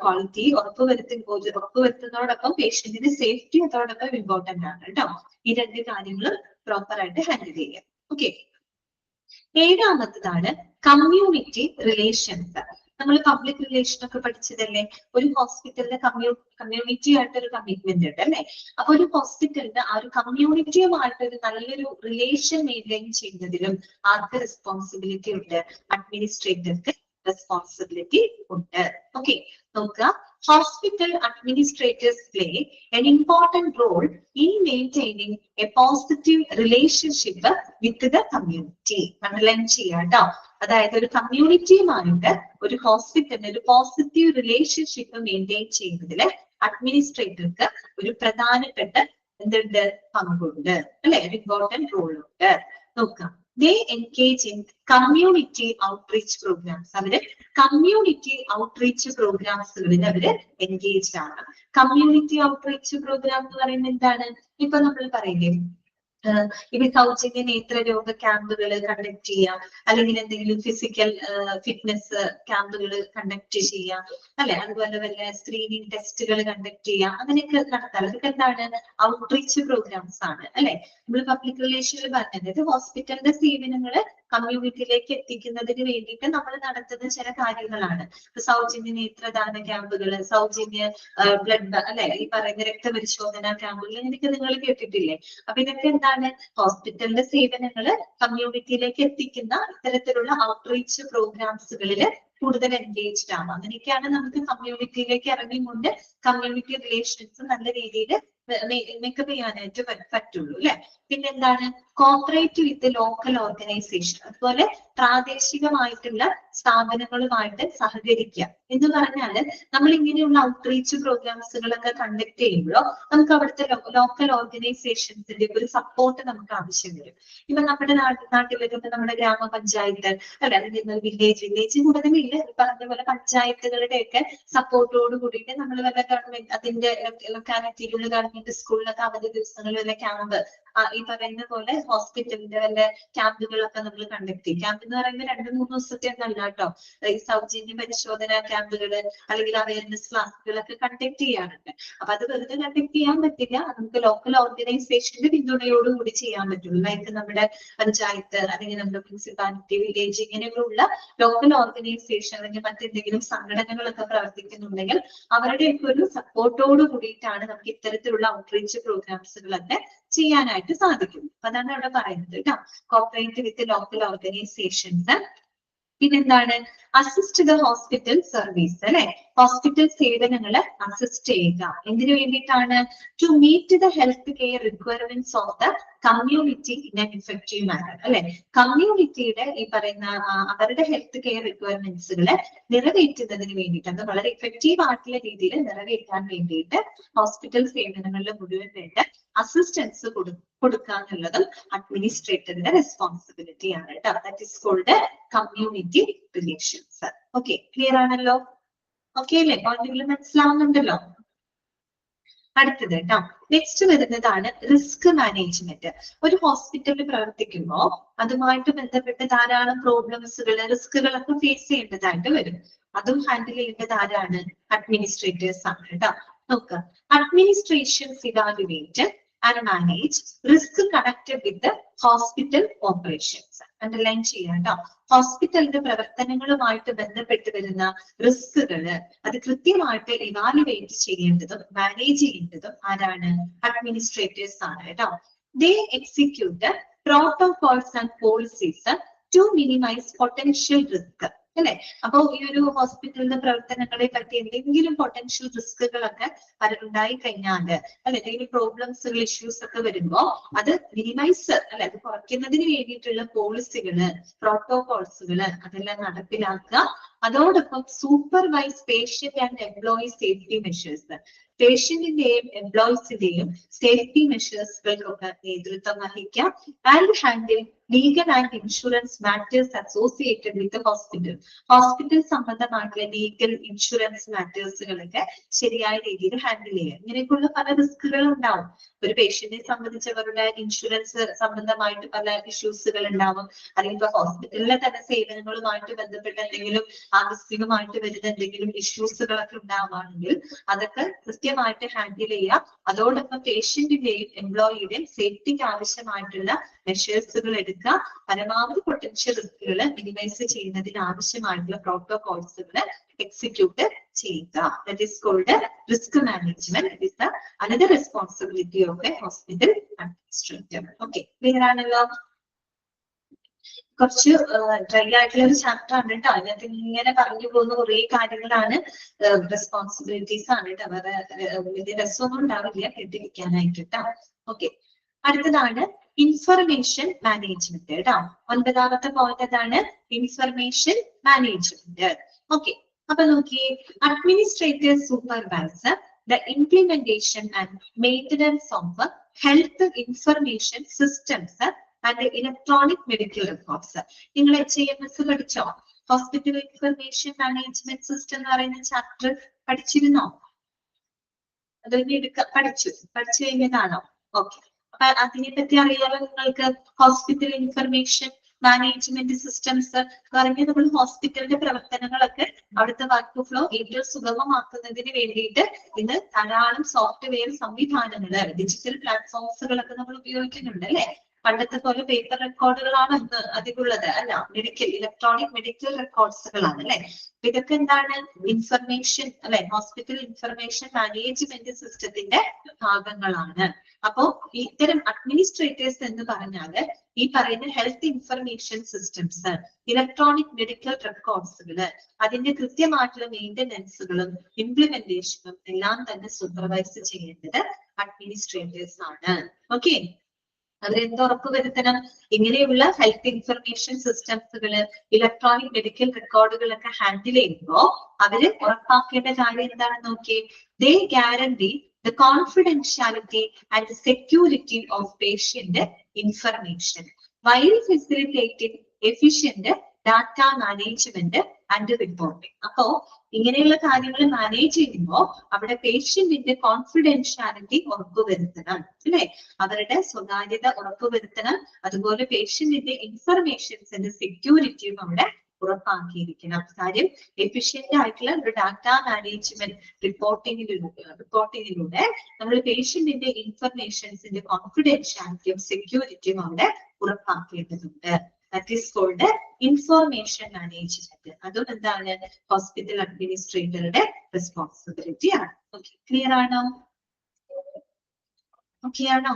Speaker 1: ക്വാളിറ്റി ഉറപ്പുവരുത്തുന്നതോടൊപ്പം പേഷ്യന്റിന്റെ സേഫ്റ്റി അതോടൊപ്പം ഇമ്പോർട്ടന്റ് ആണ് കേട്ടോ. ഈ രണ്ട് കാര്യങ്ങളും പ്രോപ്പർ ആയിട്ട് ഹാൻഡിൽ ചെയ്യാം. ഓക്കെ, ഏഴാമത്തതാണ് കമ്മ്യൂണിറ്റി റിലേഷൻസ്. നമ്മൾ പബ്ലിക് റിലേഷൻ ഒക്കെ പഠിച്ചതല്ലേ? ഒരു ഹോസ്പിറ്റലിന്റെ കമ്മ്യൂണിറ്റി ആയിട്ടൊരു കമ്മിറ്റ്മെന്റ് ഉണ്ട്, അല്ലെ? അപ്പൊ ഒരു ഹോസ്പിറ്റലിന് ആ ഒരു കമ്മ്യൂണിറ്റിയുമായിട്ടൊരു നല്ലൊരു റിലേഷൻ മെയിൻറ്റെയിൻ ചെയ്യുന്നതിലും ആർക്ക് റെസ്പോൺസിബിലിറ്റി ഉണ്ട്? അഡ്മിനിസ്ട്രേറ്റർക്ക് റെസ്പോൺസിബിലിറ്റി ഉണ്ട്. ഓക്കെ, നോക്കുക. Hospital administrators play an important role in maintaining a positive relationship with the community. Underline ചെയ്യാം ട്ടോ. അതായത് ഒരു കമ്മ്യൂണിറ്റിയുമായിട്ട് ഒരു ഹോസ്പിറ്റലിന് ഒരു പോസിറ്റീവ് റിലേഷൻഷിപ്പ് മെയിൻറ്റെയിൻ ചെയ്യുന്നതിൽ അഡ്മിനിസ്ട്രേറ്റർക്ക് ഒരു പ്രധാനപ്പെട്ട എന്തുണ്ട്? പങ്കുണ്ട്, അല്ലെ? ഒരു ഇമ്പോർട്ടന്റ് റോൾ ഉണ്ട്. നോക്കാം. They engage in community outreach programs. അവര് കമ്മ്യൂണിറ്റി ഔട്ട്റീച്ച് പ്രോഗ്രാംസുകളിൽ അവര് എൻഗേജ്ഡ് ആണ്. കമ്മ്യൂണിറ്റി ഔട്ട്റീച്ച് പ്രോഗ്രാം എന്ന് പറയുന്നത് എന്താണ്? ഇപ്പൊ നമ്മൾ പറയില്ലേ, ഇവർ സൗജന്യ നേത്രരോഗ ക്യാമ്പുകൾ കണ്ടക്ട് ചെയ്യാം, അല്ലെങ്കിൽ എന്തെങ്കിലും ഫിസിക്കൽ ഫിറ്റ്നസ് ക്യാമ്പുകൾ കണ്ടക്ട് ചെയ്യാം, അല്ലെ? അതുപോലെ വല്ല സ്ക്രീനിങ് ടെസ്റ്റുകൾ കണ്ടക്ട് ചെയ്യാം, അങ്ങനെയൊക്കെ നടത്താം. അതൊക്കെ എന്താണ്? ഔട്ട്റീച്ച് പ്രോഗ്രാംസ് ആണ്, അല്ലെ? നമ്മൾ പബ്ലിക് റിലേഷനിൽ പറഞ്ഞത് ഹോസ്പിറ്റലിന്റെ സേവനങ്ങൾ കമ്മ്യൂണിറ്റിയിലേക്ക് എത്തിക്കുന്നതിന് വേണ്ടിയിട്ട് നമ്മൾ നടത്തുന്ന ചില കാര്യങ്ങളാണ്. സൗജന്യ നേത്രദാന ക്യാമ്പുകൾ, സൗജന്യ ബ്ലഡ്, അല്ലെ? ഈ പറയുന്ന രക്തപരിശോധന ക്യാമ്പുകൾ, ഇങ്ങനെയൊക്കെ നിങ്ങൾ കേട്ടിട്ടില്ലേ? അപ്പൊ ഇതൊക്കെ എന്താണ്? ഹോസ്പിറ്റലിന്റെ സേവനങ്ങള് കമ്മ്യൂണിറ്റിയിലേക്ക് എത്തിക്കുന്ന ഇത്തരത്തിലുള്ള ഔട്ട്റീച്ച് പ്രോഗ്രാംസുകളിൽ കൂടുതൽ എൻഗേജ്ഡ് ആണ്. അങ്ങനെയൊക്കെയാണ് നമുക്ക് കമ്മ്യൂണിറ്റിയിലേക്ക് ഇറങ്ങിക്കൊണ്ട് കമ്മ്യൂണിറ്റി റിലേഷൻസ് നല്ല രീതിയിൽ മേക്കപ്പ് ചെയ്യാനായിട്ട് പറ്റുള്ളൂ, അല്ലെ? പിന്നെന്താണ്? Cooperate with local organisation. അതുപോലെ പ്രാദേശികമായിട്ടുള്ള സ്ഥാപനങ്ങളുമായിട്ട് സഹകരിക്കുക എന്ന് പറഞ്ഞാല് നമ്മൾ ഇങ്ങനെയുള്ള ഔട്ട്റീച്ച് പ്രോഗ്രാംസുകളൊക്കെ കണ്ടക്ട് ചെയ്യുമ്പോഴോ നമുക്ക് അവിടുത്തെ ലോക്കൽ ഓർഗനൈസേഷൻസിന്റെ ഒരു സപ്പോർട്ട് നമുക്ക് ആവശ്യം വരും. ഇപ്പൊ നമ്മുടെ നാട്ടിലൊക്കെ നമ്മുടെ ഗ്രാമപഞ്ചായത്ത്, അല്ലെ? അല്ലെങ്കിൽ വില്ലേജ് കൂടുതലില്ല, പറഞ്ഞ പോലെ പഞ്ചായത്തുകളുടെ ഒക്കെ സപ്പോർട്ടോട് കൂടിയിട്ട് നമ്മൾ വല്ല ഗവൺമെന്റ് അതിന്റെ ലൊക്കാലിറ്റിയിലുള്ള ഗവൺമെന്റ് സ്കൂളിലൊക്കെ അവധി ദിവസങ്ങളിൽ വല്ല ക്യാമ്പ്, ഈ പറയുന്ന പോലെ ഹോസ്പിറ്റലിന്റെ വല്ല ക്യാമ്പുകളൊക്കെ നമ്മൾ കണ്ടക്ട് ചെയ്യും. ക്യാമ്പ് എന്ന് പറയുമ്പോൾ 2-3 ദിവസത്തെ ഒന്നല്ല കേട്ടോ. ഈ സൗജന്യ പരിശോധന ക്യാമ്പുകള് അല്ലെങ്കിൽ അവയർനെസ് ക്ലാസ്സുകളൊക്കെ കണ്ടക്ട് ചെയ്യാറുണ്ട്. അപ്പൊ അത് വെറുതെ കണ്ടക്ട് ചെയ്യാൻ പറ്റില്ല, നമുക്ക് ലോക്കൽ ഓർഗനൈസേഷന്റെ പിന്തുണയോടുകൂടി ചെയ്യാൻ പറ്റുള്ളൂ. ലൈക്ക് നമ്മുടെ പഞ്ചായത്ത് അല്ലെങ്കിൽ നമ്മുടെ മുനിസിപ്പാലിറ്റി, വില്ലേജ്, ഇങ്ങനെയുള്ള ലോക്കൽ ഓർഗനൈസേഷൻ അല്ലെങ്കിൽ മറ്റെന്തെങ്കിലും സംഘടനകളൊക്കെ പ്രവർത്തിക്കുന്നുണ്ടെങ്കിൽ അവരുടെയൊക്കെ ഒരു സപ്പോർട്ടോട് കൂടിയിട്ടാണ് നമുക്ക് ഇത്തരത്തിലുള്ള ഔട്ട്റീച്ച് പ്രോഗ്രാംസുകളൊക്കെ ചെയ്യാനായിട്ട് സാധിക്കും. അപ്പൊ അതാണ് അവിടെ പറയുന്നത് കേട്ടോ. Cooperate with local organisations. പിന്നെന്താണ്? അസിസ്റ്റ് ദ ഹോസ്പിറ്റൽ സർവീസ്, അല്ലെ? ഹോസ്പിറ്റൽ സേവനങ്ങള് അസിസ്റ്റ് ചെയ്യുക. എന്തിനു വേണ്ടിയിട്ടാണ്? To meet the health care requirements of the community in an effective manner, അല്ലെ? കമ്മ്യൂണിറ്റിയുടെ ഈ പറയുന്ന അവരുടെ ഹെൽത്ത് കെയർ റിക്വയർമെന്റ്സുകളെ നിറവേറ്റുന്നതിന് വേണ്ടിയിട്ട്, അത് വളരെ ഇഫക്റ്റീവ് ആയിട്ടുള്ള രീതിയിൽ നിറവേറ്റാൻ വേണ്ടിയിട്ട് ഹോസ്പിറ്റൽ സേവനങ്ങളിൽ മുഴുവൻ വേണ്ട അസിസ്റ്റൻസ് കൊടുക്കുക എന്നുള്ളതും അഡ്മിനിസ്ട്രേറ്ററിന്റെ റെസ്പോൺസിബിലിറ്റി ആണ് കേട്ടോ. That is called community relations. Okay, clear ആണല്ലോ? ഓക്കെ അല്ലേ? പോയിന്റുകൾ മനസ്സിലാവുന്നുണ്ടല്ലോ? അടുത്തത് കേട്ടോ, നെക്സ്റ്റ് വരുന്നതാണ് റിസ്ക് മാനേജ്മെന്റ്. ഒരു ഹോസ്പിറ്റലിൽ പ്രവർത്തിക്കുമ്പോൾ അതുമായിട്ട് ബന്ധപ്പെട്ട് ധാരാളം പ്രോബ്ലംസുകൾ, റിസ്കുകളൊക്കെ ഫേസ് ചെയ്യേണ്ടതായിട്ട് വരും. അതും ഹാൻഡിൽ ചെയ്യേണ്ടത് ആരാണ്? അഡ്മിനിസ്ട്രേറ്റേഴ്സ് ആണ് കേട്ടോ. നോക്കുക, administrations evaluate and manage risk connected with the hospital operations. Underline ചെയ്യാം കേട്ടോ. ഹോസ്പിറ്റലിന്റെ പ്രവർത്തനങ്ങളുമായിട്ട് ബന്ധപ്പെട്ട് വരുന്ന റിസ്കുകള് അത് കൃത്യമായിട്ട് ഇവാലുവേറ്റ് ചെയ്യേണ്ടതും മാനേജ് ചെയ്യേണ്ടതും ആരാണ്? അഡ്മിനിസ്ട്രേറ്റേഴ്സ് ആണ് കേട്ടോ. They execute protocols and policies to minimize potential risk. അല്ലെ? അപ്പൊ ഈ ഒരു ഹോസ്പിറ്റലിന്റെ പ്രവർത്തനങ്ങളെ പറ്റി എന്തെങ്കിലും പൊട്ടൻഷ്യൽ റിസ്കുകളൊക്കെ ഉണ്ടായി കഴിഞ്ഞാല് അല്ലെ, എന്തെങ്കിലും പ്രോബ്ലംസുകൾ, ഇഷ്യൂസ് ഒക്കെ വരുമ്പോ അത് മിനിമൈസ് അല്ലെ, അത് കുറയ്ക്കുന്നതിന് വേണ്ടിയിട്ടുള്ള പോളിസികള്, പ്രോട്ടോകോൾസുകള് അതെല്ലാം നടപ്പിലാക്കുക. അതോടൊപ്പം supervise patient and employee safety measures. പേഷ്യന്റിന്റെയും എംപ്ലോയീസിന്റെയും സേഫ്റ്റി മെഷേഴ്സുകൾക്കൊക്കെ നേതൃത്വം വഹിക്കാം. And handle legal and insurance matters associated with hospital. Hospital സംബന്ധമായിട്ടുള്ള ലീഗൽ, ഇൻഷുറൻസ് മാറ്റേഴ്സുകളൊക്കെ ശരിയായ രീതിയിൽ ഹാൻഡിൽ ചെയ്യുക. ഇങ്ങനെയൊക്കെയുള്ള പല റിസ്കുകൾ ഉണ്ടാവും. ഒരു പേഷ്യന്റിനെ സംബന്ധിച്ച് അവരുടെ ഇൻഷുറൻസ് സംബന്ധമായിട്ട് പല ഇഷ്യൂസുകൾ ഉണ്ടാവും. അല്ലെങ്കിൽ ഇപ്പൊ ഹോസ്പിറ്റലിലെ തന്നെ സേവനങ്ങളുമായിട്ട് ബന്ധപ്പെട്ട എന്തെങ്കിലും ആകസ്മികമായിട്ട് വരുന്ന എന്തെങ്കിലും ഇഷ്യൂസുകളൊക്കെ ഉണ്ടാവുകയാണെങ്കിൽ അതൊക്കെ കൃത്യമായിട്ട് ഹാൻഡിൽ ചെയ്യുക. അതോടൊപ്പം പേഷ്യന്റിന്റെയും എംപ്ലോയിയുടെയും സേഫ്റ്റിക്ക് ആവശ്യമായിട്ടുള്ള മെഷേഴ്സുകൾ എടുക്കുക. പരമാവധി പൊട്ടൻഷ്യൽ റിസ്കുകൾ മിനിമൈസ് ചെയ്യുന്നതിന് ആവശ്യമായിട്ടുള്ള പ്രോട്ടോകോൾസുകൾ എക്സിക്യൂട്ട് ചെയ്യുക. That is called risk management. It is another responsibility of a hospital administrator. Okay, clear ആണല്ലോ? കുറച്ച് ഡ്രൈ ആയിട്ടുള്ള ഒരു ചാപ്റ്റർ ആണ് കേട്ടോ. അതിനകത്ത് ഇങ്ങനെ പറഞ്ഞു പോകുന്ന കുറെ കാര്യങ്ങളാണ്, റെസ്പോൺസിബിലിറ്റീസ് ആണ് കേട്ടോ. വേറെ വലിയ രസമൊന്നും ഉണ്ടാവില്ല കേട്ടിരിക്കാനായിട്ട് കേട്ടോ. ഓക്കെ, അടുത്തതാണ് ഇൻഫർമേഷൻ മാനേജ്മെന്റ് കേട്ടോ. 9ാമത്തെ പോയിന്റ് എന്താണ്? Information management. ഓക്കെ, അപ്പൊ നോക്കിയേ, administrative supervisor the implementation and maintenance of health information systems and electronic medical records. നിങ്ങൾ HIMS പഠിച്ചോ? ഹോസ്പിറ്റൽ ഇൻഫർമേഷൻ മാനേജ്മെന്റ് സിസ്റ്റം എന്ന് പറയുന്ന ചാപ്റ്റർ പഠിച്ചിരുന്നോ? അത് പഠിച്ചു കഴിഞ്ഞതാണോ? ഓക്കെ, അപ്പൊ അതിനെ പറ്റി അറിയാലോ നിങ്ങൾക്ക്. ഹോസ്പിറ്റൽ ഇൻഫർമേഷൻ മാനേജ്മെന്റ് സിസ്റ്റംസ് പറഞ്ഞ് നമ്മൾ ഹോസ്പിറ്റലിന്റെ പ്രവർത്തനങ്ങളൊക്കെ അവിടുത്തെ വർക്ക് ഫ്ലോ ഏറ്റവും സുഗമമാക്കുന്നതിന് വേണ്ടിയിട്ട് ഇന്ന് ധാരാളം സോഫ്റ്റ്വെയർ സംവിധാനങ്ങള്, ഡിജിറ്റൽ പ്ലാറ്റ്ഫോംസുകളൊക്കെ നമ്മൾ ഉപയോഗിക്കുന്നുണ്ട് അല്ലെ. പണ്ടത്തെ പോലെ പേപ്പർ റെക്കോർഡുകളാണ് ഇന്ന് അധികമുള്ളത് അല്ല, ഇലക്ട്രോണിക് മെഡിക്കൽ റെക്കോർഡ്സുകളാണ് അല്ലെ. ഇതൊക്കെ എന്താണ്? ഇൻഫർമേഷൻ അല്ലെ, ഹോസ്പിറ്റൽ ഇൻഫർമേഷൻ മാനേജ്മെന്റ് സിസ്റ്റത്തിന്റെ ഭാഗങ്ങളാണ്. അപ്പോ ഇത്തരം അഡ്മിനിസ്ട്രേറ്റേഴ്സ് എന്ന് പറഞ്ഞാല് ഈ പറയുന്ന health information systems, electronic medical റെക്കോർഡ്സുകള്, അതിന്റെ കൃത്യമായിട്ടുള്ള മെയിന്റനൻസുകളും ഇംപ്ലിമെന്റേഷനും എല്ലാം തന്നെ സൂപ്പർവൈസ് ചെയ്യേണ്ടത് അഡ്മിനിസ്ട്രേറ്റേഴ്സ് ആണ്. ഓക്കെ, അവരെന്ത് ഉറപ്പ് വരുത്തണം? ഇങ്ങനെയുള്ള ഹെൽത്ത് ഇൻഫർമേഷൻ സിസ്റ്റംസുകള്, ഇലക്ട്രോണിക് മെഡിക്കൽ റെക്കോർഡുകളൊക്കെ ഹാൻഡിൽ ചെയ്യുമ്പോൾ അവര് ഉറപ്പാക്കേണ്ട കാര്യം എന്താണെന്ന് നോക്കിയേ. They guarantee the confidentiality and the security of patient information while facilitating efficient data management and reporting. അപ്പോ ഇങ്ങനെയുള്ള കാര്യങ്ങൾ മാനേജ് ചെയ്യുമ്പോൾ അവിടെ പേഷ്യന്റിന്റെ കോൺഫിഡൻഷ്യാലിറ്റി ഉറപ്പുവരുത്തണം അല്ലെ, അവരുടെ സ്വകാര്യത ഉറപ്പുവരുത്തണം. അതുപോലെ പേഷ്യന്റിന്റെ ഇൻഫർമേഷൻസിന്റെ സെക്യൂരിറ്റിയും അവിടെ ഉറപ്പാക്കിയിരിക്കണം. കാര്യം എഫിഷ്യന്റ് ആയിട്ടുള്ള ഒരു ഡാറ്റ മാനേജ്മെന്റ് റിപ്പോർട്ടിങ്ങിലൂടെ നമ്മൾ പേഷ്യന്റിന്റെ ഇൻഫർമേഷൻസിന്റെ കോൺഫിഡൻഷ്യാലിറ്റിയും സെക്യൂരിറ്റിയും അവിടെ ഉറപ്പാക്കേണ്ടതുണ്ട്. That is called information management. അതും എന്താണ്? ഹോസ്പിറ്റൽ അഡ്മിനിസ്ട്രേറ്ററുടെ റെസ്പോൺസിബിലിറ്റി ആണ്. ഓക്കെ, ക്ലിയർ ആണോ? ഓക്കെ ആണോ?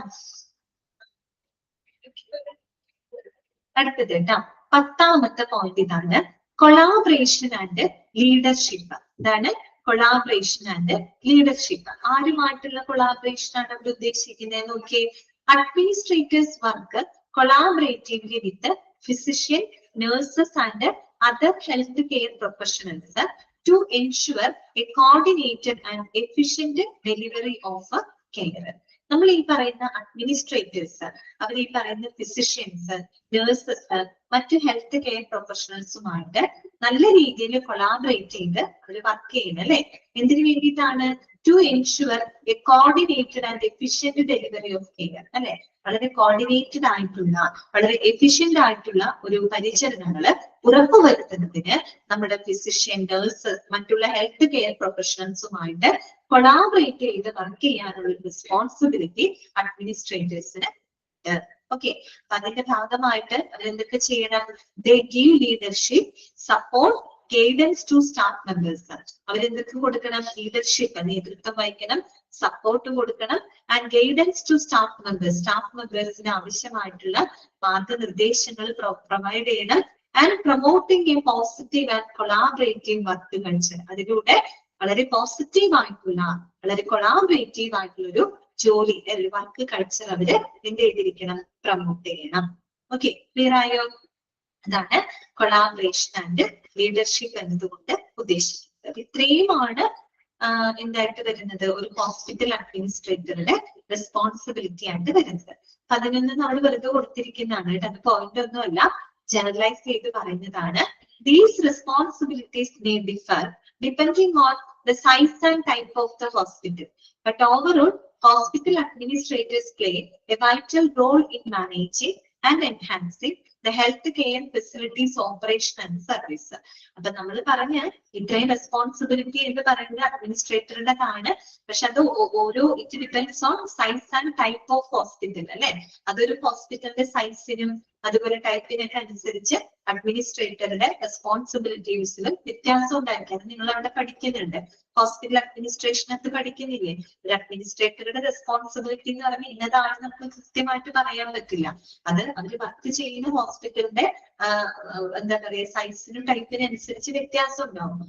Speaker 1: അടുത്തത് കേട്ടോ, 10ാമത്തെ പോയിന്റ് ഇതാണ്, കൊളാബറേഷൻ ആൻഡ് ലീഡർഷിപ്പ്. ഇതാണ് കൊളാബറേഷൻ ആൻഡ് ലീഡർഷിപ്പ്. ആരുമായിട്ടുള്ള കൊളാബറേഷൻ ആണ് അവർ ഉദ്ദേശിക്കുന്നത്? നോക്കിയേ, administrators work collaboratively with physician, nurses and other health care professionals to ensure a coordinated and efficient delivery of care. നമ്മൾ ഈ പറയുന്ന അഡ്മിനിസ്ട്രേറ്റേഴ്സ്, അവർ ഈ പറയുന്ന ഫിസിഷ്യൻസ്, നഴ്സസ്, മറ്റു ഹെൽത്ത് കെയർ പ്രൊഫഷണൽസുമായിട്ട് നല്ല രീതിയിൽ കൊളാബറേറ്റ് ചെയ്ത് അവർ വർക്ക് ചെയ്യുന്നത് അല്ലെ. എന്തിനു വേണ്ടിയിട്ടാണ്? To ensure a coordinated and efficient delivery of care അല്ലെ. വളരെ കോർഡിനേറ്റഡ് ആയിട്ടുള്ള, വളരെ എഫിഷ്യന്റ് ആയിട്ടുള്ള ഒരു പരിചരണങ്ങള് ഉറപ്പുവരുത്തുന്നതിന് നമ്മുടെ ഫിസിഷ്യൻ, നഴ്സ്, മറ്റുള്ള ഹെൽത്ത് കെയർ പ്രൊഫഷണൽസുമായിട്ട് കൊളാബറേറ്റ് ചെയ്ത് വർക്ക് ചെയ്യാനുള്ള ഒരു റെസ്പോൺസിബിലിറ്റി അഡ്മിനിസ്ട്രേറ്റേഴ്സിന് ഉണ്ട്. ഓക്കെ, അപ്പൊ അതിന്റെ ഭാഗമായിട്ട് അവരെന്തൊക്കെ ചെയ്യണം? They give leadership, support, guidance to staff members. അവരെന്തൊക്കെ കൊടുക്കണം? ലീഡർഷിപ്പ്, നേതൃത്വം വഹിക്കണം, സപ്പോർട്ട് കൊടുക്കണം, and guidance to staff members, staff മെമ്പേഴ്സിന് ആവശ്യമായിട്ടുള്ള മാർഗനിർദ്ദേശങ്ങൾ പ്രൊവൈഡ് ചെയ്യണം, and promoting a positive and collaborative work culture. അതിലൂടെ വളരെ പോസിറ്റീവ് ആയിട്ടുള്ള, വളരെ കൊളാബറേറ്റീവ് ആയിട്ടുള്ള ഒരു ജോലി, ഒരു വർക്ക് കൾച്ചർ അവര് എന്ത് ചെയ്തിരിക്കണം? പ്രൊമോട്ട് ചെയ്യണം. ഓക്കെ, ക്ലിയർ ആയോ? അതാണ് കൊളാബറേഷൻ ആൻഡ് ലീഡർഷിപ്പ് എന്നതുകൊണ്ട് ഉദ്ദേശിക്കുന്നത്. ഇത്രയുമാണ് എന്തായിട്ട് വരുന്നത്? ഒരു ഹോസ്പിറ്റൽ അഡ്മിനിസ്ട്രേറ്ററുടെ റെസ്പോൺസിബിലിറ്റി ആയിട്ട് വരുന്നത്. 11 നമ്മൾ വെറുതെ കൊടുത്തിരിക്കുന്നതാണ് കേട്ടോ, അത് പോയിന്റ് ഒന്നുമല്ല, ജനറലൈസ് ചെയ്ത് പറയുന്നതാണ്. These responsibilities may differ depending on the size and type of the hospital, but overall hospital administrators play a vital role in managing and enhancing the health care facilities operation and service. അപ്പൊ നമ്മൾ പറഞ്ഞ ഇത്രയും responsibility എന്ന് പറയുന്നത് അഡ്മിനിസ്ട്രേറ്ററുടെതാണ്. പക്ഷെ അത് ഓരോ it depends on size and type of hospital അല്ലെ. അതൊരു ഹോസ്പിറ്റലിന്റെ സൈസിനും അതുപോലെ ടൈപ്പിനൊക്കെ അനുസരിച്ച് അഡ്മിനിസ്ട്രേറ്ററുടെ റെസ്പോൺസിബിലിറ്റീസിലും വ്യത്യാസം ഉണ്ടായിരിക്കും. അത് നിങ്ങൾ അവിടെ പഠിക്കുന്നുണ്ട്, ഹോസ്പിറ്റൽ അഡ്മിനിസ്ട്രേഷനകത്ത് പഠിക്കുന്നില്ലേ? ഒരു അഡ്മിനിസ്ട്രേറ്ററുടെ റെസ്പോൺസിബിലിറ്റി എന്ന് പറയുമ്പോൾ ഇന്നതാണെന്ന് നമുക്ക് കൃത്യമായിട്ട് പറയാൻ പറ്റില്ല. അത് അവർ വർക്ക് ചെയ്യുന്ന ഹോസ്പിറ്റലിന്റെ എന്താ പറയാ സൈസിനും ടൈപ്പിനും അനുസരിച്ച് വ്യത്യാസം ഉണ്ടാവും.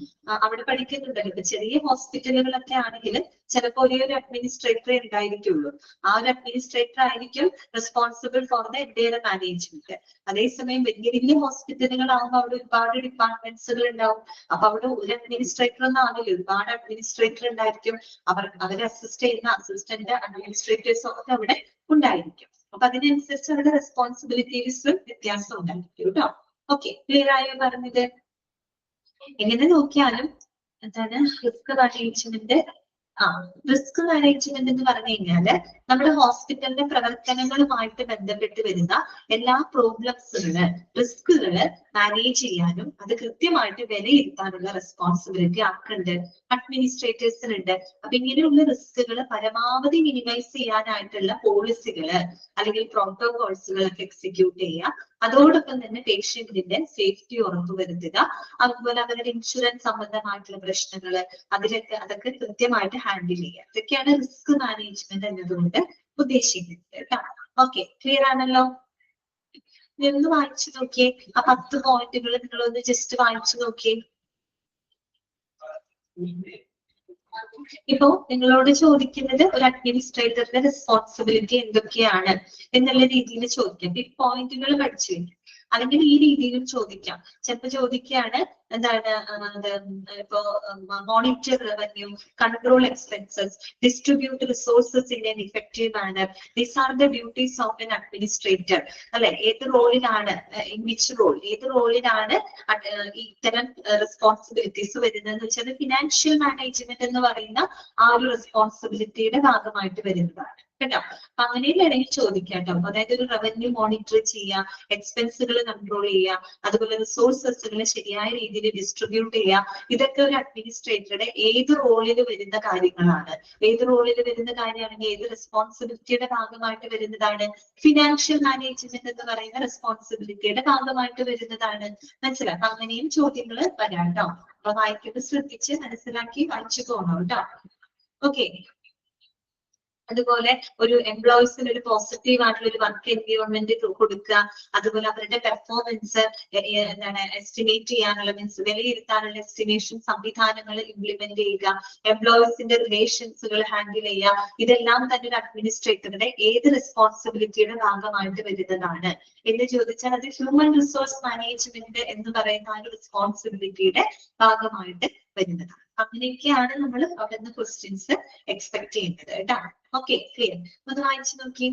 Speaker 1: അവിടെ പഠിക്കുന്നുണ്ടല്ലോ. ഇപ്പൊ ചെറിയ ഹോസ്പിറ്റലുകളൊക്കെ ആണെങ്കിൽ ചിലപ്പോൾ ഒരേ ഒരു അഡ്മിനിസ്ട്രേറ്ററെ ഉണ്ടായിരിക്കുള്ളൂ. ആ ഒരു അഡ്മിനിസ്ട്രേറ്റർ ആയിരിക്കും responsible for the entire management. അതേസമയം വലിയ വലിയ ഹോസ്പിറ്റലുകളാകുമ്പോൾ അവിടെ ഒരുപാട് ഡിപ്പാർട്ട്മെന്റ്സുകൾ ഉണ്ടാവും. അപ്പൊ അവിടെ ഒരു അഡ്മിനിസ്ട്രേറ്റർ എന്നാണെങ്കിൽ ഒരുപാട് അഡ്മിനിസ്ട്രേറ്റർ ഉണ്ടായിരിക്കും. അവരെ അസിസ്റ്റ് ചെയ്യുന്ന അസിസ്റ്റന്റ് അഡ്മിനിസ്ട്രേറ്റേഴ്സ് ഒക്കെ അവിടെ ഉണ്ടായിരിക്കും. അപ്പൊ അതിനനുസരിച്ച് അവരുടെ റെസ്പോൺസിബിലിറ്റീസും വ്യത്യാസം ഉണ്ടായിരിക്കും കേട്ടോ. ഓക്കെ, ക്ലിയർ ആയോ പറഞ്ഞത്? എങ്ങനെ നോക്കിയാലും എന്താണ് റിസ്ക് മാനേജ്മെന്റ്? റിസ്ക് മാനേജ്മെന്റ് എന്ന് പറഞ്ഞു കഴിഞ്ഞാല് നമ്മുടെ ഹോസ്പിറ്റലിന്റെ പ്രവർത്തനങ്ങളുമായിട്ട് ബന്ധപ്പെട്ട് വരുന്ന എല്ലാ പ്രോബ്ലംസുകള്, റിസ്കുകള് മാനേജ് ചെയ്യാനും അത് കൃത്യമായിട്ട് വിലയിരുത്താനുള്ള റെസ്പോൺസിബിലിറ്റി ആർക്കുണ്ട്? അഡ്മിനിസ്ട്രേറ്റേഴ്സിനുണ്ട്. അപ്പൊ ഇങ്ങനെയുള്ള റിസ്കുകൾ പരമാവധി മിനിമൈസ് ചെയ്യാനായിട്ടുള്ള പോളിസികള് അല്ലെങ്കിൽ പ്രോട്ടോകോൾസുകളൊക്കെ എക്സിക്യൂട്ട് ചെയ്യുക. അതോടൊപ്പം തന്നെ പേഷ്യന്റിന്റെ സേഫ്റ്റി ഉറപ്പുവരുത്തുക. അതുപോലെ അവരുടെ ഇൻഷുറൻസ് സംബന്ധമായിട്ടുള്ള പ്രശ്നങ്ങള് അതൊക്കെ കൃത്യമായിട്ട് ഹാൻഡിൽ ചെയ്യുക. ഇതൊക്കെയാണ് റിസ്ക് മാനേജ്മെന്റ് എന്നതുകൊണ്ട് ഉദ്ദേശിക്കുന്നത് കേട്ടോ. ഓക്കെ, ക്ലിയർ ആണല്ലോ? ഒന്ന് വായിച്ചു നോക്കിയേ, ആ 10 പോയിന്റുകൾ നിങ്ങളൊന്ന് ജസ്റ്റ് വായിച്ചു നോക്കിയേ. ഇപ്പോ നിങ്ങളോട് ചോദിക്കുന്നത് ഒരു അഡ്മിനിസ്ട്രേറ്ററുടെ റെസ്പോൺസിബിലിറ്റി എന്തൊക്കെയാണ് എന്നുള്ള രീതിയിൽ ചോദിക്കാം. ഈ പോയിന്റുകൾ പഠിച്ചു അല്ലെങ്കിൽ ഈ രീതിയിലും ചോദിക്കാം. ചിലപ്പോൾ ചോദിക്കുകയാണ് എന്താണ് ഇപ്പോ monitor revenue, control expenses, distribute resources in an effective manner. These are the duties of an administrator അല്ലെ. ഏത് റോളിലാണ്, ഇൻ വിച്ച് റോൾ, ഏത് റോളിലാണ് ഇത്തരം റെസ്പോൺസിബിലിറ്റീസ് വരുന്നതെന്ന് വെച്ചാൽ ഫിനാൻഷ്യൽ മാനേജ്മെന്റ് എന്ന് പറയുന്ന ആ ഒരു റെസ്പോൺസിബിലിറ്റിയുടെ ഭാഗമായിട്ട് വരുന്നതാണ് കേട്ടോ. അപ്പൊ അങ്ങനെ വേണമെങ്കിൽ ചോദിക്കാം കേട്ടോ. അതായത് ഒരു റവന്യൂ മോണിറ്റർ ചെയ്യുക, എക്സ്പെൻസുകൾ കൺട്രോൾ ചെയ്യുക, അതുപോലെ റിസോഴ്സസുകളെ ശരിയായ രീതിയിൽ ഡിസ്ട്രിബ്യൂട്ട് ചെയ്യുക. ഇതൊക്കെ ഒരു അഡ്മിനിസ്ട്രേറ്ററുടെ ഏത് റോളിൽ വരുന്ന കാര്യങ്ങളാണ്. ഏത് റോളിൽ വരുന്ന കാര്യമാണെങ്കിൽ ഏത് റെസ്പോൺസിബിലിറ്റിയുടെ ഭാഗമായിട്ട് വരുന്നതാണ്? ഫിനാൻഷ്യൽ മാനേജ്മെന്റ് എന്ന് പറയുന്ന റെസ്പോൺസിബിലിറ്റിയുടെ ഭാഗമായിട്ട് വരുന്നതാണ്. മനസ്സിലാക്കാം. അങ്ങനെയും ചോദ്യങ്ങൾ വരാം കേട്ടോ. അപ്പൊ വായിക്കുമ്പോൾ ശ്രദ്ധിച്ച് മനസ്സിലാക്കി വായിച്ചു പോകണം കേട്ടോ. ഓക്കെ, അതുപോലെ ഒരു എംപ്ലോയീസിന് ഒരു പോസിറ്റീവ് ആയിട്ടുള്ള ഒരു വർക്ക് എൻവയോൺമെന്റ് കൊടുക്കുക. അതുപോലെ അവരുടെ പെർഫോമൻസ് എന്താണ് എസ്റ്റിമേറ്റ് ചെയ്യാനുള്ള മീൻസ് വിലയിരുത്താനുള്ള എസ്റ്റിമേഷൻ സംവിധാനങ്ങൾ ഇംപ്ലിമെന്റ് ചെയ്യുക. എംപ്ലോയീസിന്റെ റിലേഷൻസുകൾ ഹാൻഡിൽ ചെയ്യുക. ഇതെല്ലാം തന്നെ ഒരു അഡ്മിനിസ്ട്രേറ്ററുടെ ഏത് റെസ്പോൺസിബിലിറ്റിയുടെ ഭാഗമായിട്ട് വരുന്നതാണ് എന്ന് ചോദിച്ചാൽ അത് ഹ്യൂമൻ റിസോഴ്സ് മാനേജ്മെന്റ് എന്ന് പറയുന്ന ആ ഒരു റെസ്പോൺസിബിലിറ്റിയുടെ ഭാഗമായിട്ട് വരുന്നതാണ്. അങ്ങനെയൊക്കെയാണ് നമ്മൾ അവിടെ നിന്ന് ക്വസ്റ്റ്യൻസ് എക്സ്പെക്ട് ചെയ്യുന്നത് കേട്ടോ. Okay, clear. ഒന്ന് വായിച്ചു നോക്കി.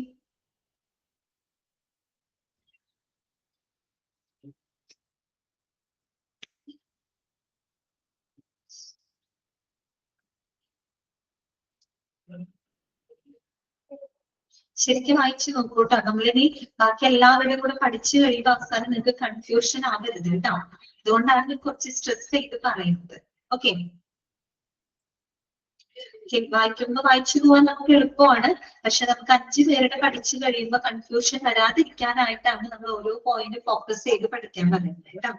Speaker 1: ശരിക്കും വായിച്ചു നോക്കൂ കേട്ടോ. നമ്മളിനി ബാക്കി എല്ലാവരുടെയും കൂടെ പഠിച്ചു കഴിയുമ്പോൾ അവസാനം നിങ്ങൾക്ക് കൺഫ്യൂഷൻ ആവരുത് കേട്ടോ. അതുകൊണ്ടാണ് കുറച്ച് സ്ട്രെസ് ചെയ്ത് പറയുന്നത്. ഓക്കെ, വായിക്കുമ്പോൾ വായിച്ചു പോകാൻ നമുക്ക് എളുപ്പമാണ്. പക്ഷെ നമുക്ക് 5 പേരുടെ പഠിച്ചു കഴിയുമ്പോൾ കൺഫ്യൂഷൻ വരാതിരിക്കാനായിട്ടാണ് നമ്മൾ ഓരോ പോയിന്റ് ഫോക്കസ് ചെയ്ത് പഠിക്കാൻ പറയുന്നത് കേട്ടോ.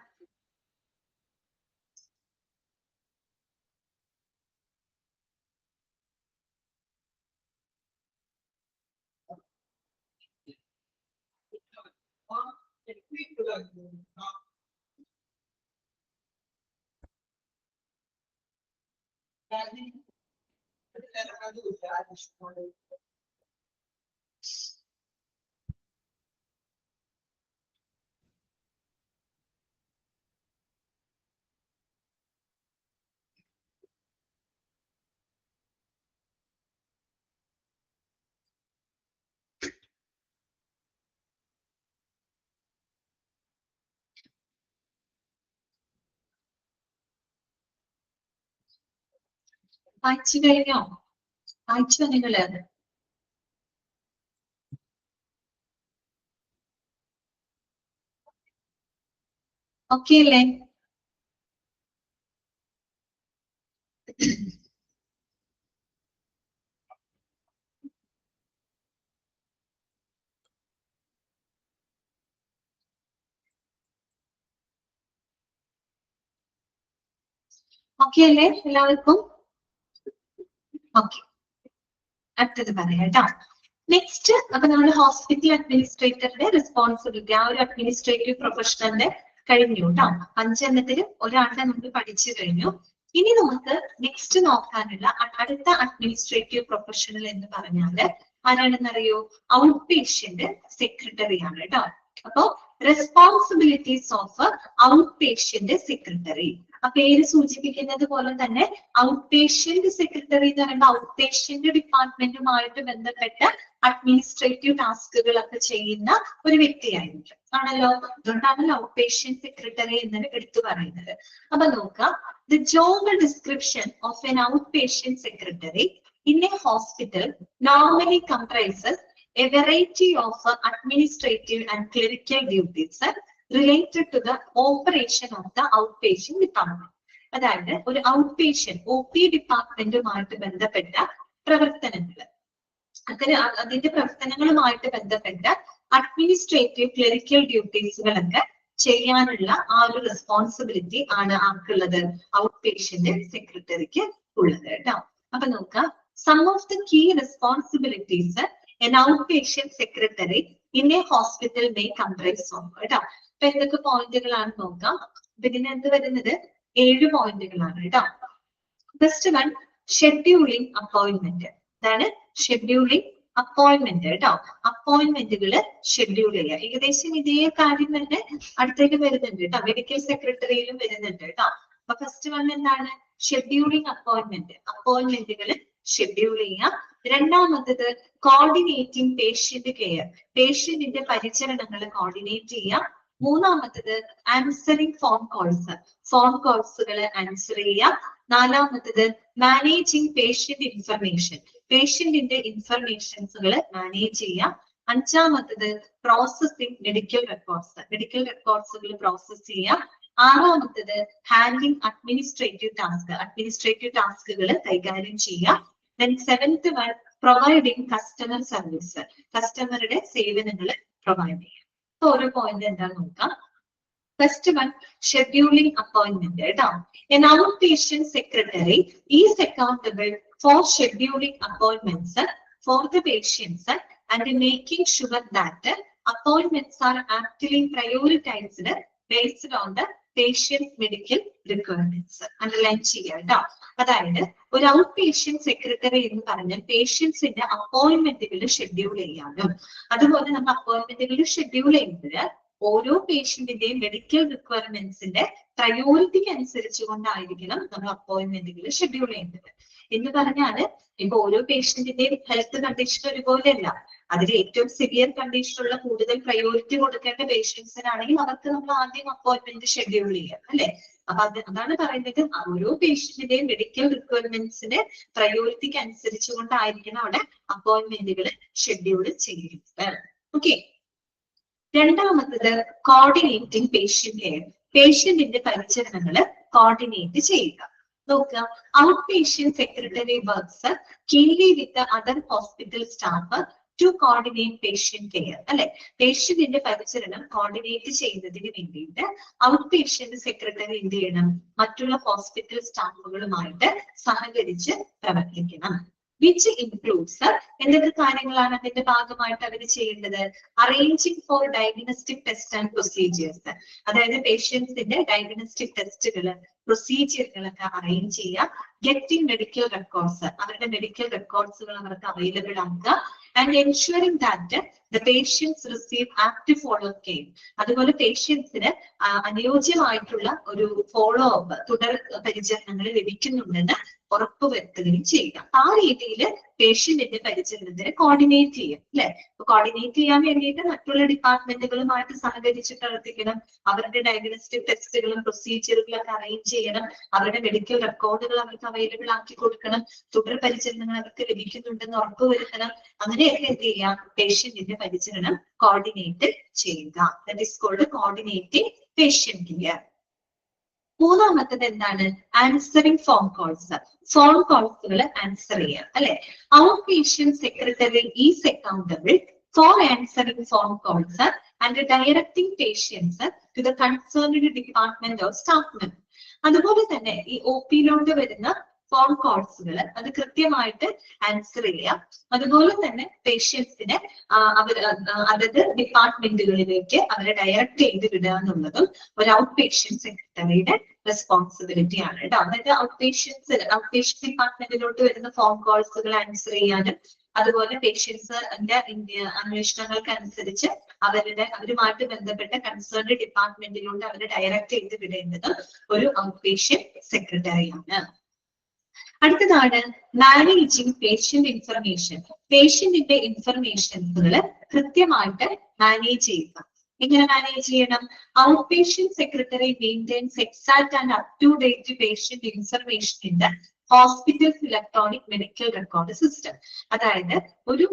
Speaker 1: വായിച്ചു കഴിഞ്ഞോ? വായിച്ചോ നിങ്ങള്? ഓക്കെ അല്ലേ? ഓക്കെ അല്ലേ എല്ലാവർക്കും? ഓക്കെ, അടുത്തത് പറയാം കേട്ടോ. നെക്സ്റ്റ്, അപ്പൊ നമ്മൾ ഹോസ്പിറ്റൽ അഡ്മിനിസ്ട്രേറ്ററുടെ റെസ്പോൺസിബിലിറ്റി, ആ ഒരു അഡ്മിനിസ്ട്രേറ്റീവ് പ്രൊഫഷണലിന്റെ കഴിഞ്ഞു കേട്ടോ. 5 എണ്ണത്തിൽ ഒരാളെ നമ്മൾ പഠിച്ചു കഴിഞ്ഞു. ഇനി നമുക്ക് നെക്സ്റ്റ് നോക്കാനുള്ള അടുത്ത അഡ്മിനിസ്ട്രേറ്റീവ് പ്രൊഫഷണൽ എന്ന് പറഞ്ഞാല് ആരാണെന്നറിയോ? ഔട്ട് പേഷ്യന്റ് സെക്രട്ടറി ആണ് കേട്ടോ. അപ്പോ responsibilities of out patient secretary, ആ പേര് സൂചിപ്പിക്കുന്നത് പോലെ തന്നെ ഔട്ട് പേഷ്യന്റ് സെക്രട്ടറി എന്ന് പറയുമ്പോൾ ഔട്ട് പേഷ്യന്റ് ഡിപ്പാർട്ട്മെന്റുമായിട്ട് ബന്ധപ്പെട്ട അഡ്മിനിസ്ട്രേറ്റീവ് ടാസ്കുകളൊക്കെ ചെയ്യുന്ന ഒരു വ്യക്തിയായിരിക്കും, ആണല്ലോ. അതുകൊണ്ടാണ് ഔട്ട് പേഷ്യന്റ് സെക്രട്ടറി എന്ന് എടുത്തു പറയുന്നത്. അപ്പൊ നോക്കാം, the job description of N out patient secretary in a hospital normally comprises a variety of administrative and clerical duties related to the operation of the outpatient department. അതായത് ഒരു out patient OP ഡിപ്പാർട്ട്മെന്റുമായിട്ട് ബന്ധപ്പെട്ട പ്രവർത്തനങ്ങൾ, അതിന്റെ പ്രവർത്തനങ്ങളുമായിട്ട് ബന്ധപ്പെട്ട administrative clerical ഡ്യൂട്ടീസുകളൊക്കെ ചെയ്യാനുള്ള ആ ഒരു responsibility ആണ് ആർക്കുള്ളത്? ഔട്ട് പേഷ്യന്റ് സെക്രട്ടറിക്ക് ഉള്ളത് കേട്ടോ. അപ്പൊ നോക്കാം, some of the key responsibilities an outpatient secretary in a hospital may comprise of കേട്ടോ. അപ്പൊ എന്തൊക്കെ പോയിന്റുകളാണ് നോക്കാം. ഇതിന് എന്ത് വരുന്നത്? 7 പോയിന്റുകളാണ് കേട്ടോ. First one, scheduling appointment. ഇതാണ് ഷെഡ്യൂളിംഗ് അപ്പോയിന്റ്മെന്റ് കേട്ടോ. അപ്പോയിന്റ്മെന്റുകള് ഷെഡ്യൂൾ ചെയ്യുക. ഏകദേശം ഇതേ കാര്യം തന്നെ അടുത്തേക്ക് വരുന്നുണ്ട് കേട്ടോ. മെഡിക്കൽ സെക്രട്ടറിയിലും വരുന്നുണ്ട് കേട്ടോ. അപ്പൊ ഫസ്റ്റ് വൺ എന്താണ്? ഷെഡ്യൂളിംഗ് അപ്പോയിന്റ്മെന്റ്, അപ്പോയിന്റ്മെന്റുകൾ ഷെഡ്യൂൾ ചെയ്യാം. രണ്ടാമത്തത് കോർഡിനേറ്റിംഗ് പേഷ്യന്റ് കെയർ, പേഷ്യന്റിന്റെ പരിചരണങ്ങൾ കോർഡിനേറ്റ് ചെയ്യാം. മൂന്നാമത്തത് ആൻസറിംഗ് ഫോൺ കോൾസ്, ഫോൺ കോൾസുകൾ ആൻസർ ചെയ്യാം. നാലാമത്തത് മാനേജിംഗ് പേഷ്യന്റ് ഇൻഫർമേഷൻ, പേഷ്യന്റിന്റെ ഇൻഫർമേഷൻസുകൾ മാനേജ് ചെയ്യാം. അഞ്ചാമത്തത് പ്രോസസിംഗ് മെഡിക്കൽ റെക്കോർഡ്സ്, മെഡിക്കൽ റെക്കോർഡ്സുകൾ പ്രോസസ് ചെയ്യാം. ആറാമത്തത് ഹാൻഡ്ലിംഗ് അഡ്മിനിസ്ട്രേറ്റീവ് ടാസ്ക്, അഡ്മിനിസ്ട്രേറ്റീവ് ടാസ്കുകൾ കൈകാര്യം ചെയ്യാം. Then seventh one, providing customer service, കസ്റ്റമറുടെ സേവനങ്ങൾ പ്രൊവൈഡ് ചെയ്യാം. ഓരോ പോയിന്റ് എന്താന്ന് നോക്കാം. ഫസ്റ്റ് വൺ, ഷെഡ്യൂളിംഗ് അപ്പോയിന്റ്മെന്റ് കേട്ടോ. An outpatient secretary is accountable for scheduling appointments for the patients and making sure that appointments are actually prioritized based on the patient medical requirements. Underline ചെയ്യാം കേട്ടോ. അതായത് ഒരു out patient secretary എന്ന് പറഞ്ഞാൽ പേഷ്യൻസിന്റെ അപ്പോയിന്റ്മെന്റുകൾ schedule ചെയ്യാനും, അതുപോലെ നമ്മൾ അപ്പോയിന്റ്മെന്റുകൾ ഷെഡ്യൂൾ ചെയ്യുമ്പോൾ ഓരോ പേഷ്യന്റിന്റെയും മെഡിക്കൽ റിക്വയർമെന്റ്സിന്റെ പ്രയോറിറ്റിക്ക് അനുസരിച്ചുകൊണ്ടായിരിക്കണം നമ്മൾ അപ്പോയിന്റ്മെന്റുകൾ ഷെഡ്യൂൾ ചെയ്യേണ്ടത്. എന്ന് പറഞ്ഞാല് ഇപ്പൊ ഓരോ പേഷ്യന്റിന്റെയും ഹെൽത്ത് കണ്ടീഷൻ ഒരുപോലെയല്ല. അതിൽ ഏറ്റവും സിവിയർ കണ്ടീഷനുള്ള കൂടുതൽ പ്രയോറിറ്റി കൊടുക്കേണ്ട പേഷ്യൻസിനാണെങ്കിൽ അവർക്ക് നമ്മൾ ആദ്യം അപ്പോയിന്റ്മെന്റ് ഷെഡ്യൂൾ ചെയ്യാം അല്ലെ. അപ്പൊ അതാണ് പറയുന്നത്, ഓരോ പേഷ്യന്റിന്റെയും മെഡിക്കൽ റിക്വയർമെന്റ്സിന്റെ പ്രയോറിറ്റിക്ക് അനുസരിച്ചുകൊണ്ടായിരിക്കണം അവിടെ അപ്പോയിന്റ്മെന്റുകൾ ഷെഡ്യൂൾ ചെയ്യുന്നത്. ഓക്കെ. രണ്ടാമത്തത് കോർഡിനേറ്റിംഗ് പേഷ്യന്റ് കെയർ. പേഷ്യന്റിന്റെ പരിചരണങ്ങൾ കോർഡിനേറ്റ് ചെയ്യുക. നോക്കുക, out patient secretary works keenly with other hospital staff to coordinate patient care അല്ലെ. പേഷ്യന്റിന്റെ പരിചരണം കോർഡിനേറ്റ് ചെയ്യുന്നതിന് വേണ്ടിയിട്ട് ഔട്ട് പേഷ്യന്റ് സെക്രട്ടറി എന്ത് ചെയ്യണം, മറ്റുള്ള ഹോസ്പിറ്റൽ സ്റ്റാഫുകളുമായിട്ട് സഹകരിച്ച് പ്രവർത്തിക്കണം. വിച്ച് ഇൻക്ലൂഡ്സ് എന്തൊക്കെ കാര്യങ്ങളാണ് അതിന്റെ ഭാഗമായിട്ട് അവർ ചെയ്യേണ്ടത്? Arranging for diagnostic test and procedures, അതായത് പേഷ്യൻസിന്റെ ഡയഗ്നോസ്റ്റിക് ടെസ്റ്റുകള് പ്രൊസീജിയറുകളൊക്കെ അറേഞ്ച് ചെയ്യുക. ഗെറ്റിംഗ് മെഡിക്കൽ റെക്കോർഡ്സ്, അവരുടെ മെഡിക്കൽ റെക്കോർഡ്സുകൾ അവർക്ക് അവൈലബിൾ ആക്കുക. And ensuring that the patients receive active follow up care, അതുപോലെ പേഷ്യൻസിന് അനുയോജ്യമായിട്ടുള്ള ഒരു ഫോളോ അപ്പ്, തുടർ പരിചരണങ്ങൾ ലഭിക്കുന്നുണ്ടെന്ന് ഉറപ്പുവരുത്തുകയും ചെയ്യുക. ആ രീതിയിൽ പേഷ്യന്റിന്റെ പരിചരണത്തിന് കോർഡിനേറ്റ് ചെയ്യും അല്ലെ. കോർഡിനേറ്റ് ചെയ്യാൻ വേണ്ടിയിട്ട് മറ്റുള്ള ഡിപ്പാർട്ട്മെന്റുകളുമായിട്ട് സഹകരിച്ച് പ്രവർത്തിക്കണം. അവരുടെ ഡയഗ്നോസ്റ്റിക് ടെസ്റ്റുകളും പ്രൊസീജിയറുകളും ഒക്കെ അറേഞ്ച് ചെയ്യണം. അവരുടെ മെഡിക്കൽ റെക്കോർഡുകൾ അവർക്ക് അവൈലബിൾ ആക്കി കൊടുക്കണം. തുടർ പരിചരണങ്ങൾ അവർക്ക് ലഭിക്കുന്നുണ്ടെന്ന് ഉറപ്പുവരുത്തണം. അങ്ങനെയൊക്കെ എന്ത് ചെയ്യാം, പേഷ്യന്റിന്റെ പരിചരണം കോർഡിനേറ്റ് ചെയ്യുക. That is called coordinating patient care. മൂന്നാമത്തത് എന്താണ്? Answering phone calls. ഫോൺ കോൾസുകൾ ആൻസർ ചെയ്യാം അല്ലെ. Out patient secretary is accountable for answering phone calls and directing patients to the concerned department of staff member. അതുപോലെ തന്നെ ഈ O പിയിലോട്ട് വരുന്ന phone കോൾസുകൾ അത് കൃത്യമായിട്ട് ആൻസർ ചെയ്യാം. അതുപോലെ തന്നെ പേഷ്യൻസിനെ അതത് ഡിപ്പാർട്ട്മെന്റുകളിലേക്ക് അവരെ ഡയറക്ട് ചെയ്ത് വിടുക എന്നുള്ളതും ഒരു ഔട്ട് പേഷ്യന്റ് സെക്രട്ടറിയുടെ റെസ്പോൺസിബിലിറ്റി ആണ് കേട്ടോ. അതായത് ഔട്ട് പേഷ്യന്റ് ഡിപ്പാർട്ട്മെന്റിലോട്ട് വരുന്ന ഫോൺ കോൾസുകൾ ആൻസർ ചെയ്യാനും അതുപോലെ പേഷ്യൻസിന്റെ അന്വേഷണങ്ങൾക്ക് അനുസരിച്ച് അവരുമായിട്ട് ബന്ധപ്പെട്ട കൺസേൺഡ് ഡിപ്പാർട്ട്മെന്റിലോട്ട് അവരെ ഡയറക്ട് ചെയ്ത് വിടേണ്ടത് ഒരു ഔട്ട് പേഷ്യന്റ് സെക്രട്ടറിയാണ്. അടുത്തതാണ് മാനേജിങ് പേഷ്യന്റ് ഇൻഫർമേഷൻ. പേഷ്യന്റിന്റെ ഇൻഫർമേഷൻസുകൾ കൃത്യമായിട്ട് മാനേജ് ചെയ്യുക. എങ്ങനെ മാനേജ് ചെയ്യണം? Out patient secretary maintains exact and up to date patient information in the hospital's electronic medical record system. അതായത് ഒരു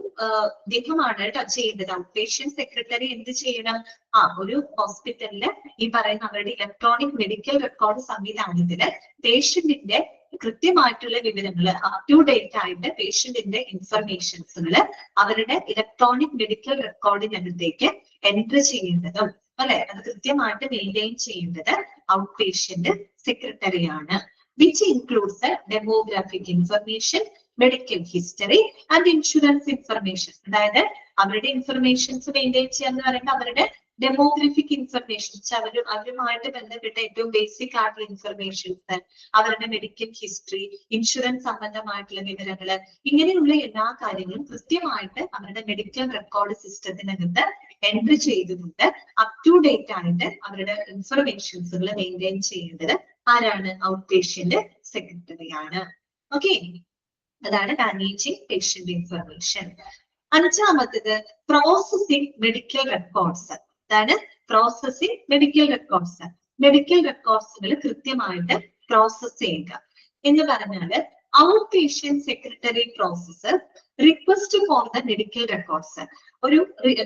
Speaker 1: ഇദ്ദേഹമാണ് കേട്ടോ ചെയ്യേണ്ടത്. ഔട്ട് പേഷ്യന്റ് സെക്രട്ടറി എന്ത് ചെയ്യണം? ഒരു ഹോസ്പിറ്റലില് ഈ പറയുന്ന അവരുടെ ഇലക്ട്രോണിക് മെഡിക്കൽ റെക്കോർഡ് സംവിധാനത്തില് പേഷ്യന്റിന്റെ കൃത്യമായിട്ടുള്ള വിവരങ്ങൾ അപ് ടു ഡേറ്റ് ആയിട്ട് പേഷ്യന്റിന്റെ ഇൻഫർമേഷൻസുകള് അവരുടെ ഇലക്ട്രോണിക് മെഡിക്കൽ റെക്കോർഡിനകത്തേക്ക് എൻട്രി ചെയ്യേണ്ടതും അല്ലെ, അത് കൃത്യമായിട്ട് മെയിൻറ്റെയിൻ ചെയ്യേണ്ടത് ഔട്ട് പേഷ്യന്റ് സെക്രട്ടറിയാണ്. which includes demographic information, medical history and insurance information. അതായത് അവരുടെ ഇൻഫർമേഷൻസ് മെയിൻറ്റെയിൻ ചെയ്യുക എന്ന് പറയുമ്പോൾ അവരുടെ ഡെമോഗ്രഫിക് ഇൻഫർമേഷൻസ്, അവരുമായിട്ട് ബന്ധപ്പെട്ട ഏറ്റവും ബേസിക് ആയിട്ടുള്ള ഇൻഫർമേഷൻസ്, അവരുടെ മെഡിക്കൽ ഹിസ്റ്ററി, ഇൻഷുറൻസ് സംബന്ധമായിട്ടുള്ള വിവരങ്ങള്, ഇങ്ങനെയുള്ള എല്ലാ കാര്യങ്ങളും കൃത്യമായിട്ട് അവരുടെ മെഡിക്കൽ റെക്കോർഡ് സിസ്റ്റത്തിനകത്ത് എൻട്രി ചെയ്തുകൊണ്ട് അപ് ടു ഡേറ്റ് ആയിട്ട് അവരുടെ ഇൻഫർമേഷൻസുകൾ മെയിൻറ്റെയിൻ ചെയ്യേണ്ടത് ആരാണ്? ഔട്ട് പേഷ്യന്റ് സെക്രട്ടറി ആണ്. ഓക്കെ, അതാണ് മാനേജിങ് പേഷ്യന്റ് ഇൻഫർമേഷൻ. അഞ്ചാമത്തത് പ്രോസസിംഗ് മെഡിക്കൽ റെക്കോർഡ്സ്. അതാണ് പ്രോസസിംഗ് മെഡിക്കൽ റെക്കോർഡ്സ്. മെഡിക്കൽ റെക്കോർഡ്സുകൾ കൃത്യമായിട്ട് പ്രോസസ് ചെയ്യുക എന്ന് പറഞ്ഞാല് out patient secretary process request for the medical records. ഒരു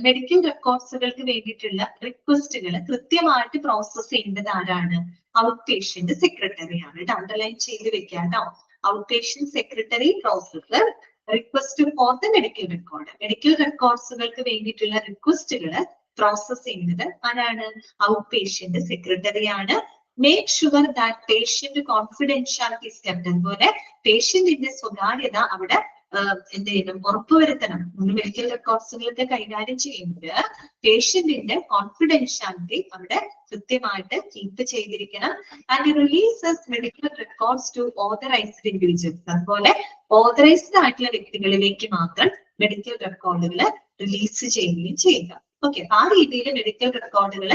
Speaker 1: മെഡിക്കൽ റെക്കോർഡ്സുകൾക്ക് വേണ്ടിയിട്ടുള്ള റിക്വസ്റ്റുകൾ കൃത്യമായിട്ട് പ്രോസസ് ചെയ്യേണ്ടത് ആരാണ്? ഔട്ട് പേഷ്യന്റ് സെക്രട്ടറി ആണ്. അണ്ടർലൈൻ ചെയ്ത് വെക്കാം കേട്ടോ. Out patient secretary process request for the medical record. Medical റെക്കോർഡ്സുകൾക്ക് വേണ്ടിയിട്ടുള്ള റിക്വസ്റ്റുകൾ പ്രോസസ് ചെയ്യുന്നത് ആരാണ്? ഔട്ട് പേഷ്യന്റ് സെക്രട്ടറി ആണ്. Make sure that patient confidentiality is kept. അതുപോലെ പേഷ്യന്റിന്റെ സ്വകാര്യത അവിടെ എന്ത് ചെയ്യണം? ഉറപ്പുവരുത്തണം. മെഡിക്കൽ റെക്കോർഡ്സുകളൊക്കെ കൈകാര്യം ചെയ്യുമ്പോൾ പേഷ്യന്റിന്റെ കോൺഫിഡൻഷ്യാലിറ്റി അവിടെ കൃത്യമായിട്ട് കീപ്പ് ചെയ്തിരിക്കണം. And releases medical records to authorised individuals. അതുപോലെ ഓതറൈസ്ഡ് ആയിട്ടുള്ള വ്യക്തികളിലേക്ക് മാത്രം മെഡിക്കൽ റെക്കോർഡുകൾ റിലീസ് ചെയ്യുകയും ചെയ്യുക. ഓക്കെ, ആ രീതിയിൽ മെഡിക്കൽ റെക്കോർഡുകൾ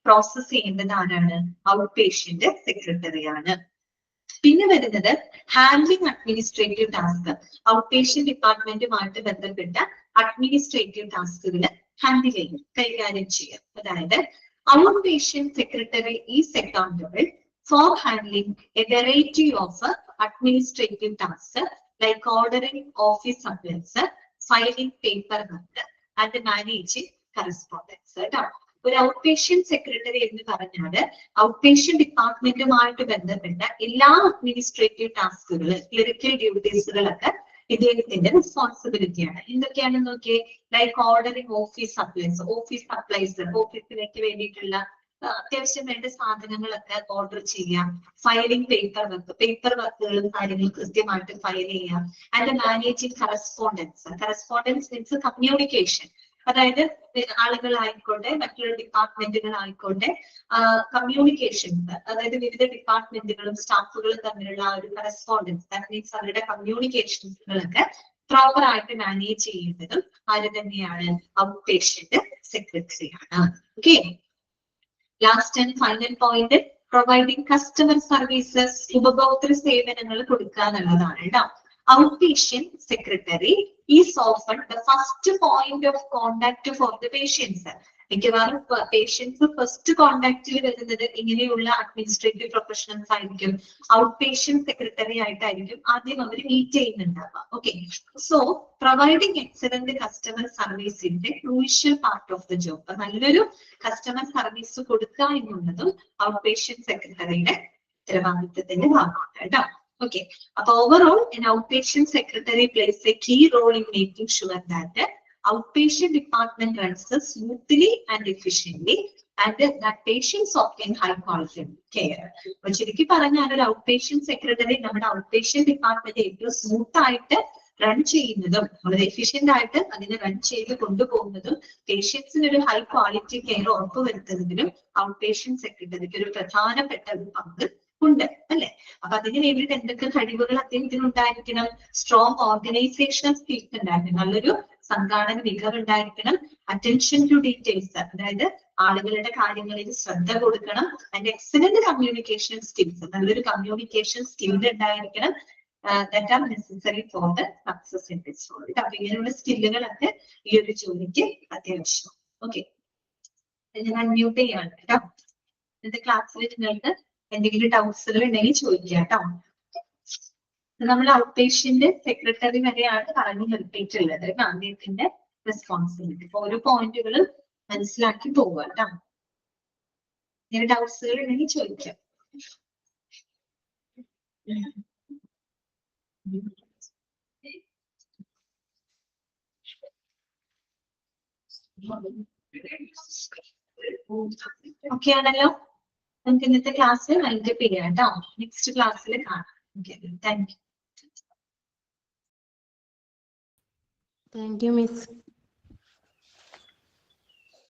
Speaker 1: പ്രോസസ് ചെയ്യേണ്ടത് ആരാണ്? ഔട്ട് പേഷ്യന്റ് സെക്രട്ടറിയാണ്. പിന്നെ വരുന്നത് handling administrative task. Outpatient ഡിപ്പാർട്ട്മെന്റുമായിട്ട് ബന്ധപ്പെട്ട അഡ്മിനിസ്ട്രേറ്റീവ് ടാസ്കുകൾ ഹാൻഡിൽ ചെയ്യും, കൈകാര്യം ചെയ്യും. അതായത് out patient secretary is accountable for handling a variety of administrative tasks like ordering office supplies, filing paperwork and managing correspondence. ഒരു ഔട്ട് പേഷ്യന്റ് സെക്രട്ടറി എന്ന് പറഞ്ഞാൽ ഔട്ട് പേഷ്യന്റ് ഡിപ്പാർട്ട്മെന്റുമായിട്ട് ബന്ധപ്പെട്ട എല്ലാ അഡ്മിനിസ്ട്രേറ്റീവ് ടാസ്കുകൾ, ക്ലറിക്കൽ ഡ്യൂട്ടീസുകളൊക്കെ ഇദ്ദേഹത്തിന്റെ റെസ്പോൺസിബിലിറ്റിയാണ്. എന്തൊക്കെയാണെന്ന് നോക്കിയേ, ലൈക്ക് ഓർഡറിംഗ് ഓഫീസ് സപ്ലൈസ്, ഓഫീസിലേക്ക് വേണ്ടിയിട്ടുള്ള അത്യാവശ്യം വേണ്ട സാധനങ്ങളൊക്കെ ഓർഡർ ചെയ്യാം. ഫയലിംഗ് പേപ്പർ വർക്കുകളും കാര്യങ്ങളും കൃത്യമായിട്ട് ഫയൽ ചെയ്യാം. And managing correspondence means communication. അതായത് ആളുകളായിക്കോട്ടെ, മറ്റുള്ള ഡിപ്പാർട്ട്മെന്റുകളായിക്കോട്ടെ, കമ്മ്യൂണിക്കേഷൻസ്, അതായത് വിവിധ ഡിപ്പാർട്ട്മെന്റുകളും സ്റ്റാഫുകളും തമ്മിലുള്ള ഒരു കറസ്പോണ്ടൻസ്, ദാറ്റ് മീൻസ് അവരുടെ കമ്മ്യൂണിക്കേഷൻസുകളൊക്കെ പ്രോപ്പർ ആയിട്ട് മാനേജ് ചെയ്യുന്നതും ആര് തന്നെയാണ്? ഔട്ട് പേഷ്യന്റ് സെക്രട്ടറിയാണ്. Okay, last and final point, providing customer services, ഉപഭോക്തൃ സേവനങ്ങൾ കൊടുക്കുക എന്നുള്ളതാണ് കേട്ടോ. Out patient secretary is often the first point of contact for the patients. മിക്കവാറും പേഷ്യൻസ് ഫസ്റ്റ് കോണ്ടാക്റ്റിൽ വരുന്നത് ഇങ്ങനെയുള്ള അഡ്മിനിസ്ട്രേറ്റീവ് പ്രൊഫഷണൽസ് ആയിരിക്കും. ഔട്ട് പേഷ്യന്റ് സെക്രട്ടറി ആയിട്ടായിരിക്കും ആദ്യം അവർ മീറ്റ് ചെയ്യുന്നുണ്ടാവുക. Okay, so providing excellent customer സർവീസിന്റെ crucial part of the job. നല്ലൊരു കസ്റ്റമർ സർവീസ് കൊടുക്കുക എന്നുള്ളതും ഔട്ട് പേഷ്യന്റ് സെക്രട്ടറിയുടെ ഉത്തരവാദിത്തത്തിന്റെ ഭാഗമാണ് കേട്ടോ. ഓക്കെ, അപ്പൊ overall an outpatient secretary plays a key role in making sure that outpatient department runs smoothly and efficiently and that patients obtain high quality care. അപ്പൊ ശരിക്കും പറഞ്ഞാൽ ഒരു ഔട്ട് പേഷ്യന്റ് സെക്രട്ടറി നമ്മുടെ out patient department ഏറ്റവും smooth ആയിട്ട് run ചെയ്യുന്നതും വളരെ efficient ആയിട്ട് അതിനെ റൺ ചെയ്ത് കൊണ്ടുപോകുന്നതും പേഷ്യൻസിന് ഒരു ഹൈ ക്വാളിറ്റി കെയർ ഉറപ്പുവരുത്തുന്നതിനും ഔട്ട് പേഷ്യന്റ് സെക്രട്ടറിക്ക് ഒരു പ്രധാനപ്പെട്ട ഒരു പങ്ക് ഉണ്ട് അല്ലെ. അപ്പൊ അതിന് വേണ്ടിയിട്ട് എന്തൊക്കെ കഴിവുകൾ അദ്ദേഹത്തിന് ഉണ്ടായിരിക്കണം? സ്ട്രോങ് ഓർഗനൈസേഷണൽ സ്കിൽസ് ഉണ്ടായിരിക്കണം, നല്ലൊരു സംഘാടന മികവ് ഉണ്ടായിരിക്കണം. അറ്റൻഷൻ ടു ഡീറ്റെയിൽസ്, അതായത് ആളുകളുടെ കാര്യങ്ങളിൽ ശ്രദ്ധ കൊടുക്കണം. ആൻഡ് എക്സലന്റ് കമ്മ്യൂണിക്കേഷൻ സ്കിൽസ്, നല്ലൊരു കമ്മ്യൂണിക്കേഷൻ സ്കിൽ ഉണ്ടായിരിക്കണം. that are necessary for the success in this role. അപ്പൊ ഇങ്ങനെയുള്ള സ്കില്ലുകളൊക്കെ ഈ ഒരു ജോലിക്ക് അത്യാവശ്യം. ഓക്കെ, ഞാൻ അൺമ്യൂട്ട് ചെയ്യാണ് കേട്ടോ. ഇന്നത്തെ ക്ലാസ്സിൽ നിങ്ങൾക്ക് എന്തെങ്കിലും ഡൗട്ട്സുകൾ ഉണ്ടെങ്കിൽ ചോദിക്കുക കേട്ടോ. നമ്മൾ ഔട്ട് പേഷ്യന്റ് സെക്രട്ടറി വരെയാണ് പറഞ്ഞു നിർത്തിയിട്ടുള്ളത്. അദ്ദേഹത്തിന്റെ റെസ്പോൺസിബിലിറ്റി. അപ്പൊ ഓരോ പോയിന്റുകളും മനസ്സിലാക്കി പോവുക കേട്ടോ. ഇങ്ങനെ ഡൗട്ട്സുകൾ ഉണ്ടെങ്കിൽ ചോദിക്കാം. ഓക്കെ ആണല്ലോ. നമുക്ക് ഇന്നത്തെ ക്ലാസ് വൈൻഡപ്പ് ചെയ്യാം കേട്ടോ. നെക്സ്റ്റ് ക്ലാസ്സിൽ കാണാം. Okay, thank you.
Speaker 2: Thank you miss.